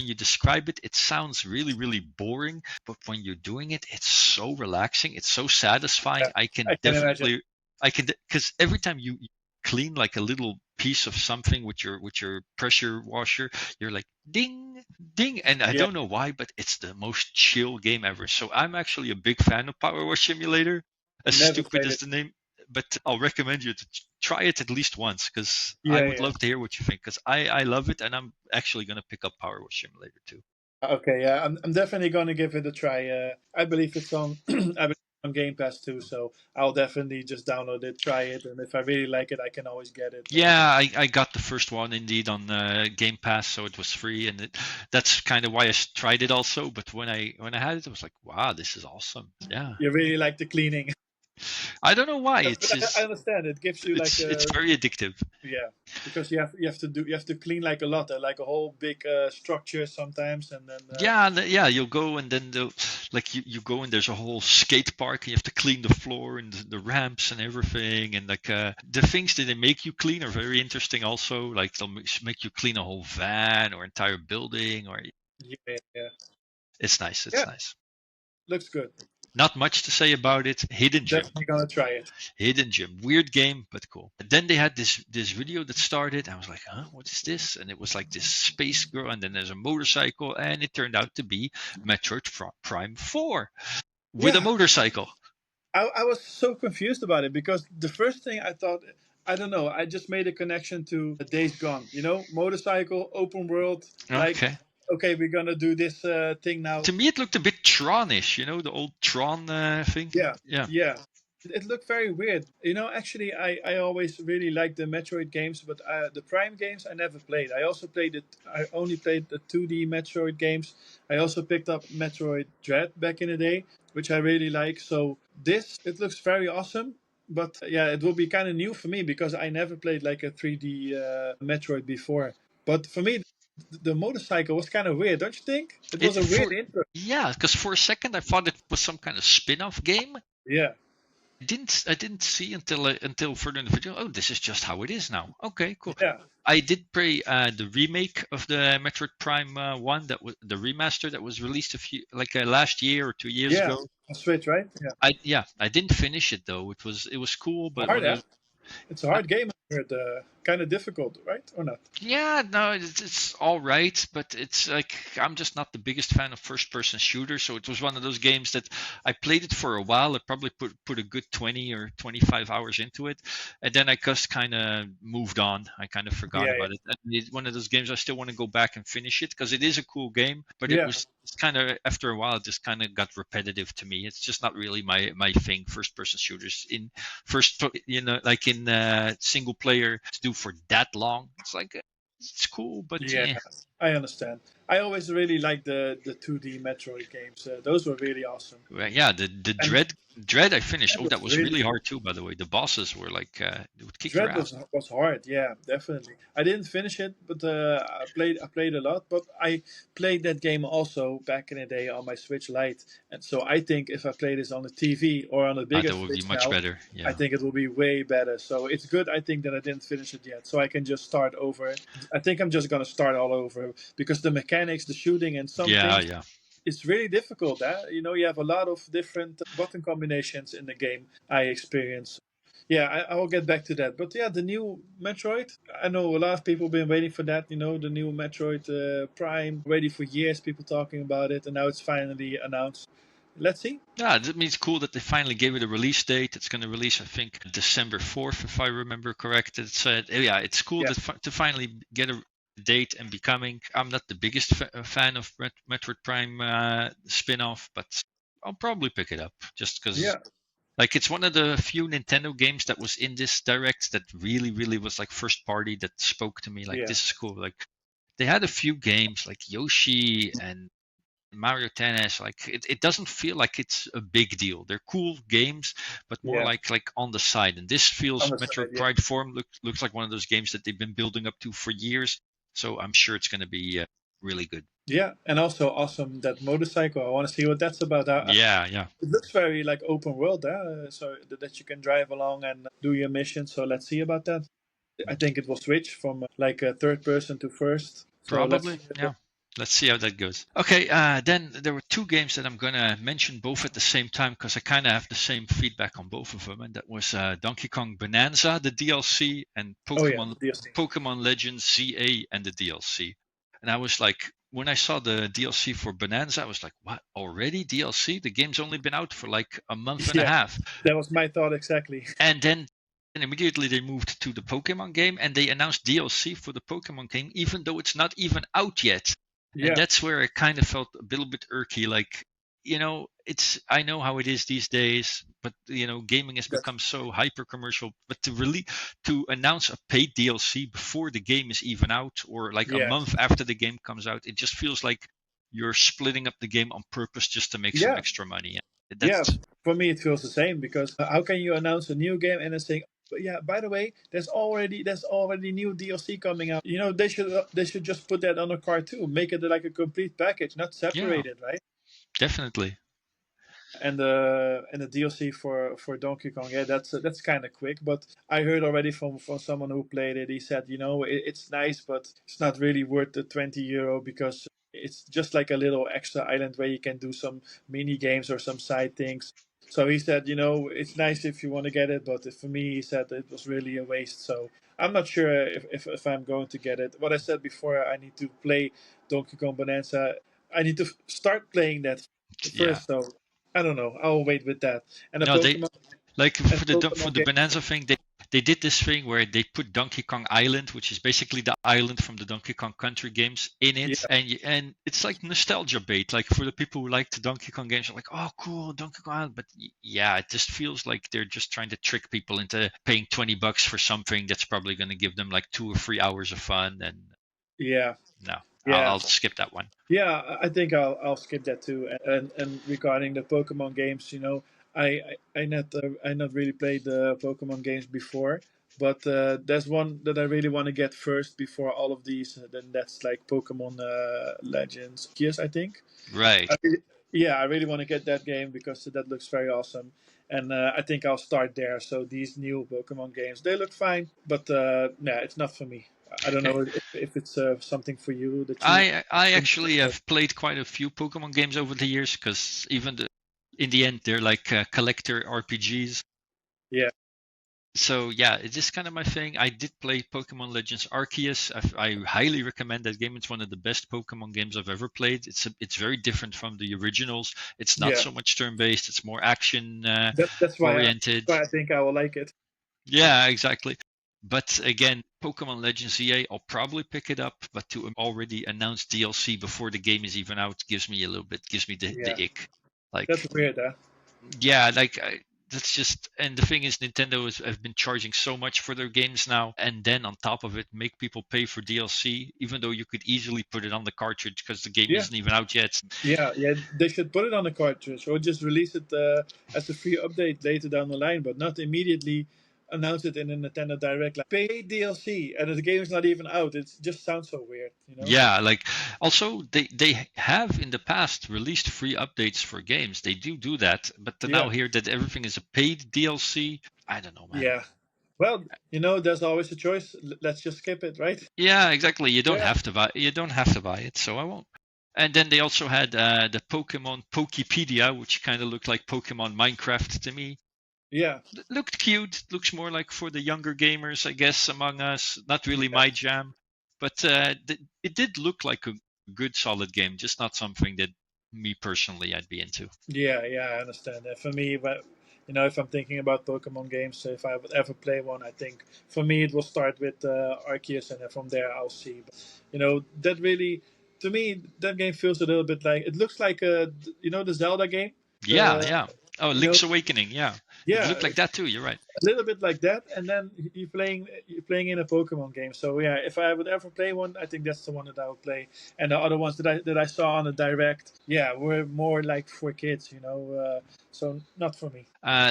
you describe it, it sounds really really boring. But when you're doing it, it's so relaxing. It's so satisfying. Yeah, I I can can imagine. definitely I can because every time you clean like a little piece of something with your pressure washer, you're like ding ding, and I Yeah, don't know why, but it's the most chill game ever. So I'm actually a big fan of Power Wash Simulator, as never stupid played as it. the name, but I'll recommend you to try it at least once because I Yeah, would yeah. love to hear what you think because I love it, and I'm actually gonna pick up Power Wash Simulator too. Okay, yeah, I'm definitely going to give it a try. I believe it's on I believe it's on Game Pass too, so I'll definitely just download it, try it, and if I really like it, I can always get it. Yeah, I got the first one indeed on Game Pass, so it was free, and that's kind of why tried it also. But when I had it, I was like, wow, this is awesome. Yeah, You really like the cleaning. I don't know why. But I understand. It gives you like It's a, very addictive. yeah, because you have to clean like a lot, like a whole big structure sometimes, and then Yeah, yeah, you'll go and then like you go and there's a whole skate park and you have to clean the floor and the ramps and everything and like the things that they make you clean are very interesting also. Like they'll make you clean a whole van or entire building or yeah, yeah, it's nice. It's yeah, nice. looks good. Not much to say about it. Hidden Gem. Definitely gonna try it. Hidden Gem. Weird game, but cool. And then they had this video that started. I was like, huh, what is this? And it was like this space girl, and then there's a motorcycle, and it turned out to be Metroid Prime 4 with a Yeah, motorcycle. I was so confused about it because the first thing I thought, I don't know, I just made a connection to Days Gone. You know, motorcycle, open world, like Okay. okay, we're gonna do this thing now. To me, it looked a bit Tronish, the old Tron thing. Yeah, Yeah. yeah. It looked very weird. You know, actually, I always really liked the Metroid games, but the Prime games I never played. I also played it. I only played the 2D Metroid games. I also picked up Metroid Dread back in the day, which I really like. So this, it looks very awesome. But yeah, it will be kind of new for me because I never played like a 3D Metroid before. But for me, the motorcycle was kind of weird, don't you think? It was It a weird for intro. Yeah, because for a second I thought it was some kind of spin-off game. Yeah, I didn't see until further in the video. Oh, this is just how it is now. Okay, cool. yeah, I did play the remake of the Metroid Prime one that was the remaster that was released a few last year or 2 years yeah. ago. On Switch, right? Yeah. I didn't finish it though. It was cool, but Hard, one of yeah. those. It's a hard game. I heard, kind of difficult, right? Or not? Yeah, no, it's all right, but it's like I'm just not the biggest fan of first-person shooters. So it was one of those games that I played it for a while. I probably put a good 20 or 25 hours into it, and then I just kind of moved on. I kind of forgot Yeah, about it. And it's one of those games I still want to go back and finish it because it is a cool game, but yeah, it's kind of after a while it just kind of got repetitive to me. It's just not really my thing. First-person shooters in like in single player to do for that long. It's like it's cool, but yeah. I understand. I always really liked the 2D Metroid games. Those were really awesome. well, yeah, the And dread I finished. that Oh, that was was really really hard too. By the way, the bosses were like they would kick your Dread ass. was hard. Yeah, definitely. I didn't finish it, but I played a lot. But I played that game also back in the day on my Switch Lite, and so I think if I play this on the TV or on a bigger That would be Switch much now, better. I Yeah, think it will be way better. So it's good. I think that I didn't finish it yet, so I can just start over. I think I'm just gonna start all over because the mechanics, the shooting, and some yeah, things, yeah. it's really difficult. You know, you have a lot of different button combinations in the game. I experience. Yeah, I will get back to that. But yeah, the new Metroid. I know a lot of people have been waiting for that. You know, the new Metroid Prime. Ready for years, people talking about it, and now it's finally announced. Let's see. Yeah, that means cool that they finally gave it a release date. It's going to release, I think, December 4th, if I remember correct. It's yeah, it's cool Yeah, to finally get a date and be coming. I'm not the biggest fan of Metroid Prime spin-off, but I'll probably pick it up just because yeah, like it's one of the few Nintendo games that was in this direct that really, really was like first party that spoke to me. Like yeah, this is cool. Like they had a few games like Yoshi and Mario Tennis. Like it doesn't feel like it's a big deal. They're cool games, but more yeah. like on the side. And this On feels the Metroid side, yeah, Prime form looks like one of those games that they've been building up to for years. So I'm sure it's going to be really good. yeah. And also awesome that motorcycle. I want to see what that's about. Yeah, yeah. It looks very like open world, so that you can drive along and do your mission. So let's see about that. I think it will switch from like a third person to first. So let's Probably, see. yeah. Let's see how that goes. Okay, then there were two games that I'm gonna mention both at the same time because I kind of have the same feedback on both of them, and that was Donkey Kong Bonanza, the DLC, and Oh yeah, Pokemon DLC. Pokemon Legends ZA and the DLC. And I was like, when I saw the DLC for Bonanza, I was like, what? Already DLC? The game's only been out for like a month and a Yeah, half. that was my thought exactly. And then and immediately they moved to the Pokemon game and they announced DLC for the Pokemon game, even though it's not even out yet. And Yeah, that's where I kind of felt a little bit irky. Like, it's I know how it is these days, but gaming has that's become so hyper commercial. But to announce a paid DLC before the game is even out, or like a yeah, month after the game comes out, it just feels like you're splitting up the game on purpose just to make some yeah. extra money. Yeah, That's for me it feels the same because how can you announce a new game and then saying, "But yeah, by the way, there's already new DLC coming out." They should just put that on a card too, make it like a complete package, not yeah, separate it, right? definitely. And the DLC for Donkey Kong, yeah, that's kind of quick. But I heard already from someone who played it. He said, it's nice, but it's not really worth the €20 because it's just like a little extra island where you can do some mini games or some side things. So he said, it's nice if you want to get it, but for me, he said it was really a waste. So I'm not sure if I'm going to get it. What I said before, I need to play Donkey Kong Bonanza. I need to start playing that Yeah. first, so I don't know. I'll wait with that. And the No, they Pokemon like and for Pokemon the games. Bonanza thing, they did this thing where they put Donkey Kong Island, which is basically the island from the Donkey Kong Country games, in it, Yeah, and it's like nostalgia bait. Like for the people who like the Donkey Kong games, are like, oh, cool, Donkey Kong Island. But yeah, it just feels like they're just trying to trick people into paying $20 for something that's probably going to give them like 2 or 3 hours of fun. And yeah, no, yeah, I'll skip that one. yeah. I think I'll skip that too. And regarding the Pokemon games, I not really played the Pokemon games before, but there's one that I really want to get first before all of these. Then that's like Pokemon Legends Arceus, I think. Right. Yeah, I really want to get that game because that looks very awesome, and I think I'll start there. So these new Pokemon games, they look fine, but nah, it's not for me. I don't know if it's something for you that you I think. actually have played quite a few Pokemon games over the years because in the end they're like collector RPGs. Yeah, So yeah, it is kind of my thing. I did play Pokemon Legends Arceus. I highly recommend that game. It's one of the best Pokemon games I've ever played. It's very different from the originals. It's not yeah. so much turn based. It's more action That's why oriented. I think I will like it. Yeah, exactly. But again, Pokemon Legends EA, I'll probably pick it up. But to already announce DLC before the game is even out gives me Yeah, the ick. that's Like, weird, huh? yeah, that's just. And the thing is, Nintendo have been charging so much for their games now, and then on top of it, make people pay for DLC, even though you could easily put it on the cartridge because the game Yeah, isn't even out yet. yeah. They should put it on the cartridge or just release it as a free update later down the line, but not immediately announce it in a Nintendo Direct. Like pay DLC and the game is not even out. It just sounds so weird. Yeah, like also they have in the past released free updates for games. They do that, but to now Yeah, hear that everything is a paid DLC, I don't know, man. yeah. Well, there's always a choice. Let's just skip it, right? Yeah, exactly. Yeah, You don't have to buy it, so I won't. And then they also had the Pokemon Pokepedia, which kind of looked like Pokemon Minecraft to me. yeah, Looked cute. Looks more like for the younger gamers, I guess, among us. Not really yeah. my jam, but it did look like a good, solid game. Just not something that me personally I'd be into. Yeah, yeah, I understand that. For me, but if I'm thinking about Pokemon games, if I would ever play one, I think for me it will start with Arceus, and then from there I'll see. But, that really, to me, that game feels a little bit like it looks like the Zelda game. Yeah, The yeah. Oh, you know, Link's Awakening. Yeah, it yeah, looked like that too. You're right. a little bit like that, and then you're playing in a Pokemon game. So yeah, if I would ever play one, I think that's the one that I would play. And the other ones that I saw on the direct, yeah, were more like for kids. So not for me.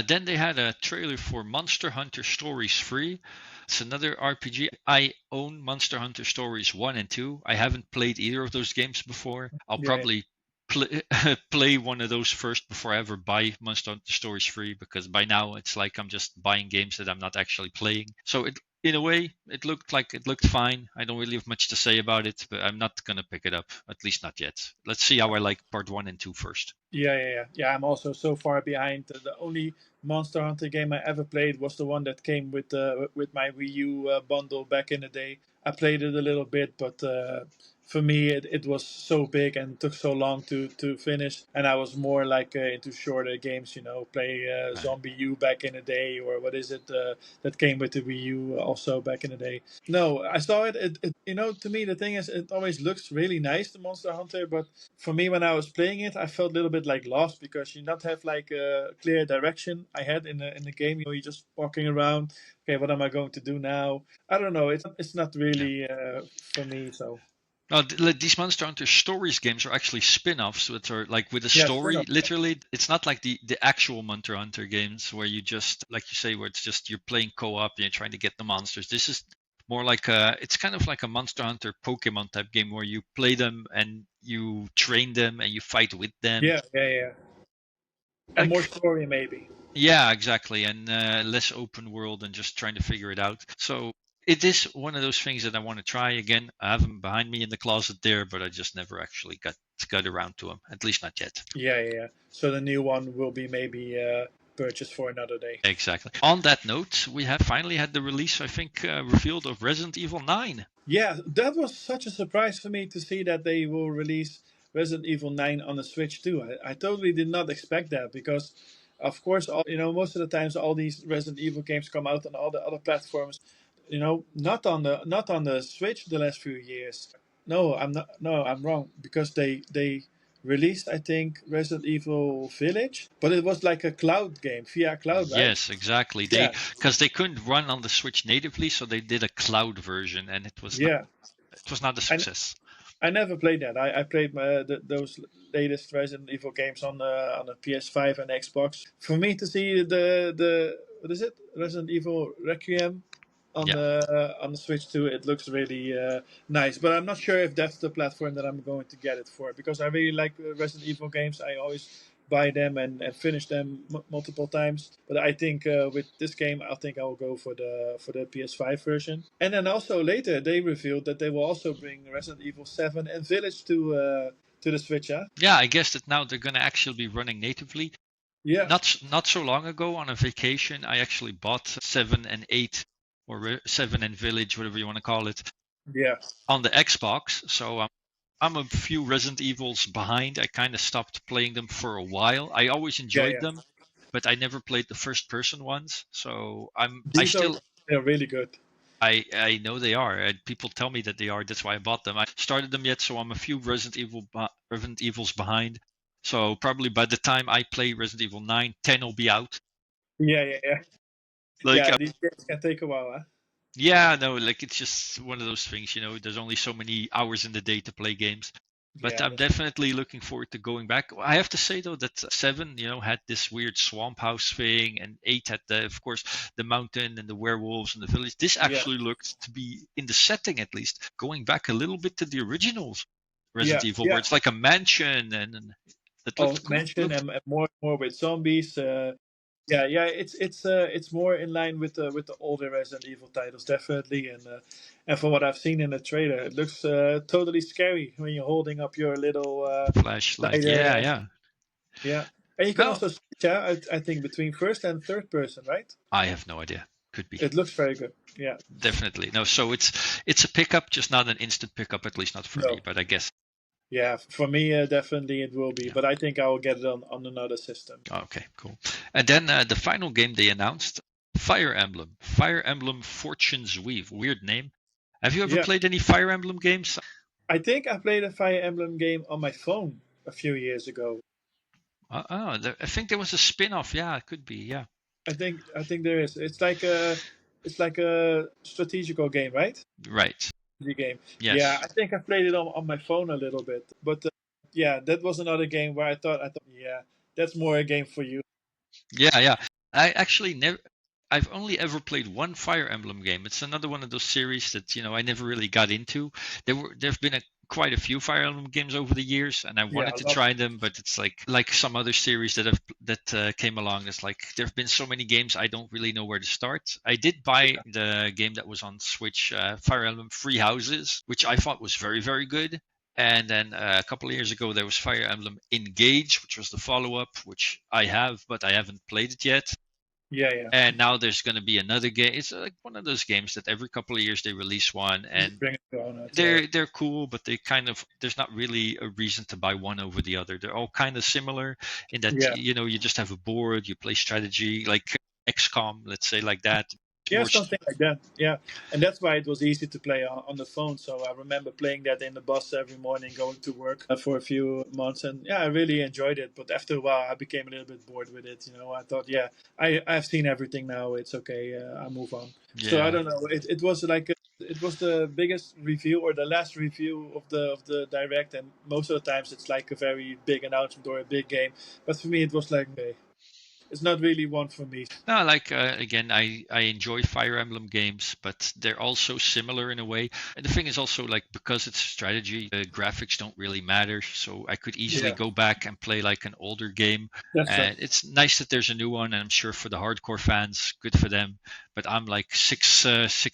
Then they had a trailer for Monster Hunter Stories 3. It's another RPG. I own Monster Hunter Stories 1 and 2. I haven't played either of those games before. I'll Yeah, probably play, play one of those first before I ever buy Monster Hunter Stories 3 because by now it's like I'm just buying games that I'm not actually playing. So in a way, it looked fine. I don't really have much to say about it, but I'm not gonna pick it up, at least not yet. Let's see how I like part 1 and 2 first. yeah. I'm also so far behind. The only Monster Hunter game I ever played was the one that came with my Wii U bundle back in the day. I played it a little bit, but for me it was so big and took so long to finish. And I was more like into shorter games. Play Right. Zombie U back in the day, or what is it that came with the Wii U also back in the day. No, I saw it. To me the thing is, it always looks really nice, the Monster Hunter, but for me when I was playing it, I felt a little bit like lost because you not have like a clear direction. I had in the game. You're just walking around. Okay, what am I going to do now? I don't know. It's not Yeah. really for me. So No, these Monster Hunter Stories games are actually spin-offs, which are like with a Yeah, spin story. off. Literally, it's not like the actual Monster Hunter games where you just, like you say, where it's just you're playing co-op and you're trying to get the monsters. This is more like it's kind of like a Monster Hunter Pokemon type game where you play them and you train them and you fight with them. Yeah, yeah, yeah. And more Like, story maybe. yeah, exactly, and less open world and just trying to figure it out. So it is one of those things that I want to try again. I have them behind me in the closet there, but I just never actually got around to them. At least not yet. Yeah, yeah, yeah. So the new one will be maybe purchased for another day. Exactly. On that note, we have finally had the release, I think, revealed of Resident Evil 9. Yeah, that was such a surprise for me to see that they will release Resident Evil 9 on the Switch too. I totally did not expect that because, of course, most of the times all these Resident Evil games come out on all the other platforms. Not on the Switch the last few years. No, I'm not. No, I'm wrong because they released, I think, Resident Evil Village, but it was like a cloud game via cloud, right? Yes, exactly. They Yeah, because they couldn't run on the Switch natively, so they did a cloud version, and yeah. it was not a I success. I never played that. I played those latest Resident Evil games on the PS5 and Xbox. For me to see the what is it, Resident Evil Requiem on Yeah. the Switch too, it looks really nice. But I'm not sure if that's the platform that I'm going to get it for because I really like Resident Evil games. I always buy them and finish them multiple times. But I think with this game, I think I will go for the PS5 version. And then also later they revealed that they will also bring Resident Evil 7 and Village to the Switch. Huh? Yeah, I guess that now they're going to actually be running natively. Yeah, Not so long ago on a vacation, I actually bought 7 and 8 or 7 and Village, whatever you want to call it, yeah, on the Xbox. So I'm a few Resident Evils behind. I kind of stopped playing them for a while. I always yeah, enjoyed yeah. them, but I never played the first person ones. So I These are still they're really good. I know they are. And people tell me that they are. That's why I bought them. I started them yet, so I'm a few Resident Evils behind. So probably by the time I play Resident Evil 9, 10 will be out. Yeah, yeah, yeah. Like, Yeah, these games can take a while. Huh? yeah, no, like it's just one of those things, there's only so many hours in the day to play games. But Yeah, I'm definitely looking forward to going back. I have to say though that 7, had this weird swamp house thing, and 8 had of course, the mountain and the werewolves and the village. This yeah, actually looked to be, in the setting at least, going back a little bit to the originals yeah, Resident Evil, where yeah. it's like a mansion and it Oh, looked cool. mention and more with zombies. Yeah, yeah. It's more in line with the older Resident Evil titles, definitely. And from what I've seen in the trailer, it looks totally scary when you're holding up your little Flashlight. lighter. Yeah, And yeah. yeah, and you can No, also switch. I think between first and third person, right? I have no idea. Could be. It looks very good. Yeah. Definitely. No, so it's a pickup, just not an instant pickup, at least not for me, No. but I guess Yeah, for me, definitely it will be. yeah. But I think I will get it on another system. Okay, cool. And then the final game they announced, Fire Emblem. Fire Emblem Fortune's Weave. Weird name. Have you ever Yeah, played any Fire Emblem games? I think I played a Fire Emblem game on my phone a few years ago. I think there was a spin-off. Yeah, it could be. Yeah. I think there is. It's like a strategical game, right? Right. The game. Yeah, Yes. I think I played it on my phone a little bit, but yeah, that was another game where I thought, yeah, that's more a game for you. Yeah, yeah. I actually never. I've only ever played one Fire Emblem game. It's another one of those series that I never really got into. There've been quite a few Fire Emblem games over the years, and I Yeah, wanted I to love. try them, but it's like some other series that came along. It's like there've been so many games I don't really know where to start. I did buy the game that was on Switch, Fire Emblem Free Houses, which I thought was very very good. And then a couple of years ago, there was Fire Emblem Engage, which was the follow up, which I have, but I haven't played it yet. Yeah, yeah. And now there's going to be another game. It's like one of those games that every couple of years they release one, and Bring it on it. Yeah, they're cool, but they kind of there's not really a reason to buy one over the other. They're all kind of similar in that yeah. you just have a board, you play strategy like XCOM, let's say like that. It's Yeah, more something like that. Yeah, and that's why it was easy to play on the phone. So I remember playing that in the bus every morning, going to work for a few months, and yeah, I really enjoyed it. But after a while, I became a little bit bored with it. I thought, yeah, I've seen everything now. It's okay. I move on. So I yeah. don't know. It was like it was the biggest review or the last review of the direct, and most of the times it's like a very big announcement or a big game. But for me, it was like okay, it's not really one for me. No, like again, I enjoy Fire Emblem games, but they're also similar in a way. And the thing is also like because it's strategy, the graphics don't really matter. So I could easily Yeah, go back and play like an older game. that's true. And it's nice that there's a new one, and I'm sure for the hardcore fans, good for them. But I'm like six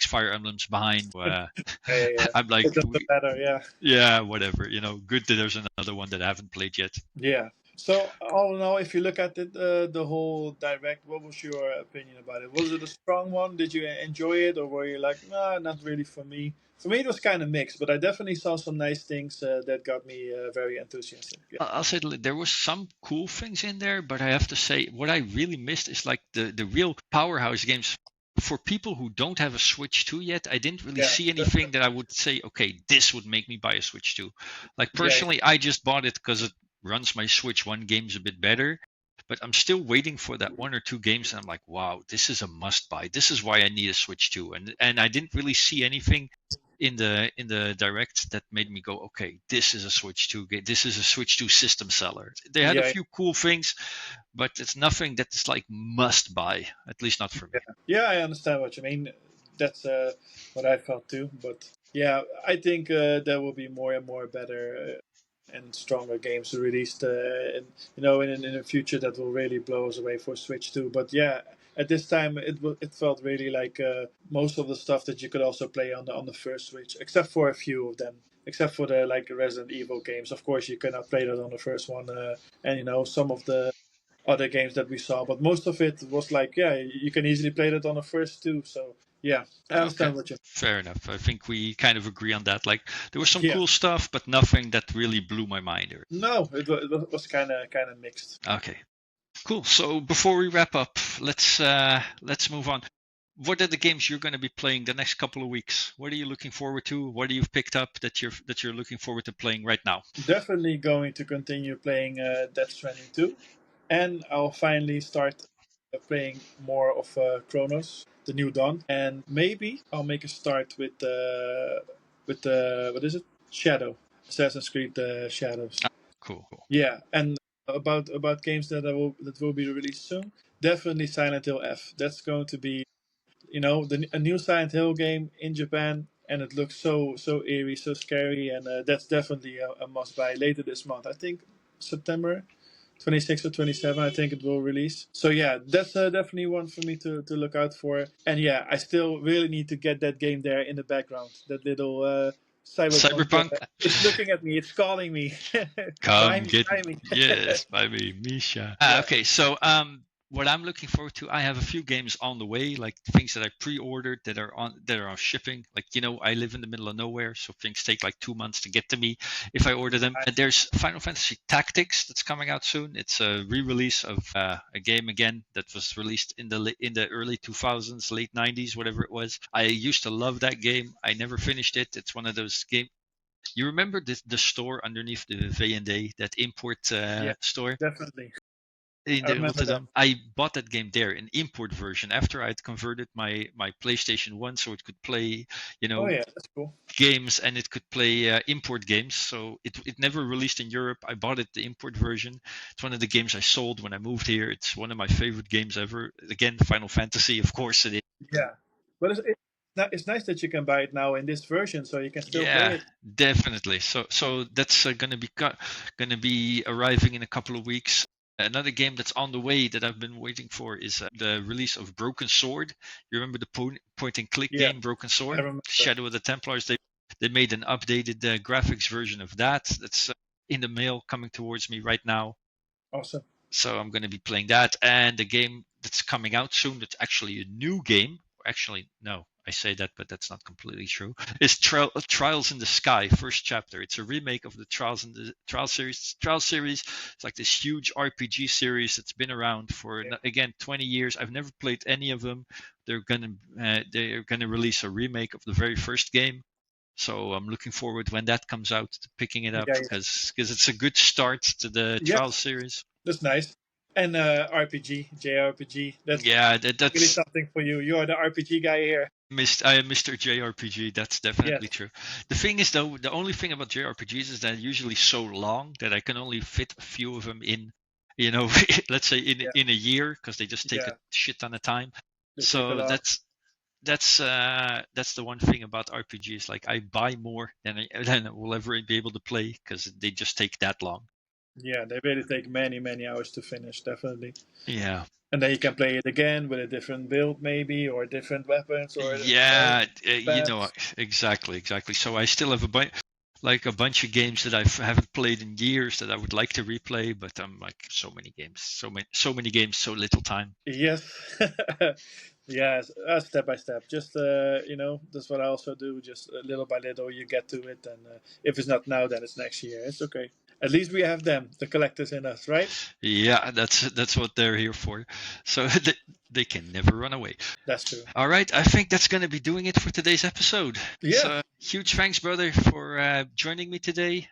Fire Emblems behind. Yeah, yeah, yeah. I'm It like, doesn't matter. Yeah. yeah, whatever. Good that there's another one that I haven't played yet. Yeah. So all in all, if you look at it, the whole direct, what was your opinion about it? Was it a strong one? Did you enjoy it, or were you like, nah, not really for me? For me, it was kind of mixed, but I definitely saw some nice things that got me very enthusiastic. Yeah. I'll say there was some cool things in there, but I have to say what I really missed is like the real powerhouse games. For people who don't have a Switch 2 yet, I didn't really Yeah. see anything that I would say, okay, this would make me buy a Switch 2. Like Yeah. personally, I just bought it because it runs my Switch 1 games a bit better. But I'm still waiting for that one or two games, and I'm like, wow, this is a must buy. This is why I need a Switch 2. And I didn't really see anything in the direct that made me go, okay, this is a Switch 2 game. This is a Switch 2 system seller. They had a Yeah. few cool things, but it's nothing that is like must buy, at least not for me. Yeah, I understand what you mean. That's what I felt too. But yeah, I think there will be more and more better and stronger games released, in the future that will really blow us away for Switch 2. But yeah, at this time it felt really like most of the stuff that you could also play on the first Switch, except for a few of them. Except for the like Resident Evil games, of course you cannot play that on the first one, and some of the other games that we saw, but most of it was like, yeah, you can easily play that on the first two. So yeah, I Okay, understand what you. fair enough. I think we kind of agree on that. Like there was some Yeah, cool stuff, but nothing that really blew my mind. no, it was kind of mixed. Okay, cool. So before we wrap up, let's move on. What are the games you're going to be playing the next couple of weeks? What are you looking forward to? What have you picked up that you're looking forward to playing right now? Definitely going to continue playing Death Stranding 2, and I'll finally start playing more of Chronos, the New Dawn, and maybe I'll make a start with what is it? Shadow, Assassin's Creed Shadows. Cool, cool. Yeah, and about games that will be released soon. Definitely Silent Hill F. That's going to be a new Silent Hill game in Japan, and it looks so eerie, so scary, and that's definitely a must buy later this month. I think September 26 or 27. I think it will release. So yeah, that's definitely one for me to look out for. And yeah, I still really need to get that game there in the background. That little cyberpunk. Cyberpunk. It's looking at me. It's calling me. Come Buy me, get buy me. yes, by me, Misha. Yeah, Okay, so what I'm looking forward to, I have a few games on the way, like things that I pre-ordered that are on shipping. Like I live in the middle of nowhere, so things take like 2 months to get to me if I order them. And there's Final Fantasy Tactics that's coming out soon. It's a re-release of a game again that was released in the early 2000s, late 90s, whatever it was. I used to love that game. I never finished it. It's one of those games. You remember the store underneath the V&A, that import yeah, store definitely. in I the remember that. Rotterdam? I bought that game there, an import version, after I'd converted my PlayStation 1 so it could play, you Oh know, yeah, that's cool. games, and it could play import games. So it never released in Europe. I bought it, the import version. It's one of the games I sold when I moved here. It's one of my favorite games ever. Again, Final Fantasy, of course it is. Yeah, but it's nice that you can buy it now in this version, so you can still play Yeah, it. definitely. So that's gonna be arriving in a couple of weeks. Another game that's on the way that I've been waiting for is the release of Broken Sword. You remember the point and click Yeah, game Broken I Sword, remember. Shadow of the Templars? They made an updated graphics version of that. That's in the mail coming towards me right now. Awesome. So I'm going to be playing that, and the game that's coming out soon. That's actually a new game. Actually, no, I say that, but that's not completely true. Is Trials in the Sky first chapter? It's a remake of the Trial series. Trial series. It's like this huge RPG series that's been around for Yeah, again 20 years. I've never played any of them. They're gonna release a remake of the very first game. So I'm looking forward when that comes out to picking it up yeah, because it's a good start to the yeah. Trial series. That's nice. And RPG, JRPG. That's Yeah, really that's something for you. You are the RPG guy here. I am Mr. JRPG. That's definitely Yes. true. The thing is, though, the only thing about JRPGs is that they're usually so long that I can only fit a few of them in, you know, let's say Yeah. in a year, because they just take a Yeah. shit ton of time. They take a So lot. that's the one thing about RPGs. Like I buy more than I will ever be able to play because they just take that long. Yeah, they really take many, many hours to finish, definitely. Yeah. And then you can play it again with a different build, maybe, or different weapons, or Yeah, you know, paths. exactly. So I still have a bunch of games that I haven't played in years that I would like to replay, but I'm like so many games, so many games, so little time. Yes, yes, step by step. Just that's what I also do. Just little by little, you get to it, and if it's not now, then it's next year. It's okay. At least we have them, the collectors in us, right? Yeah, that's what they're here for. So they can never run away. That's true. All right, I think that's going to be doing it for today's episode. Yeah, So huge thanks, brother, for joining me today.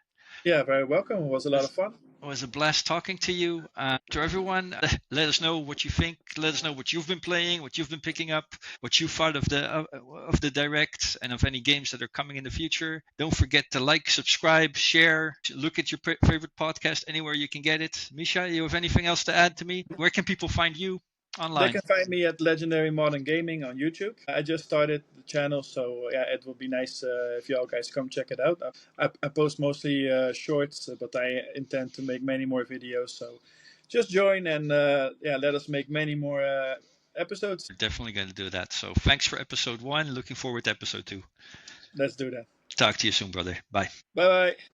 yeah, very welcome. It was a lot of fun. It was a blast talking to you. To everyone, let us know what you think. Let us know what you've been playing, what you've been picking up, what you thought of the direct, and of any games that are coming in the future. Don't forget to like, subscribe, share. Look at your favorite podcast anywhere you can get it. Misha, you have anything else to add to me? Where can people find you They online? can find me at Legendary Modern Gaming on YouTube. I just started the channel, so yeah, it would be nice if y'all guys come check it out. I post mostly shorts, but I intend to make many more videos. So just join and yeah, let us make many more episodes. We're definitely going to do that. So thanks for episode 1. Looking forward to episode 2. Let's do that. Talk to you soon, brother. Bye. Bye bye.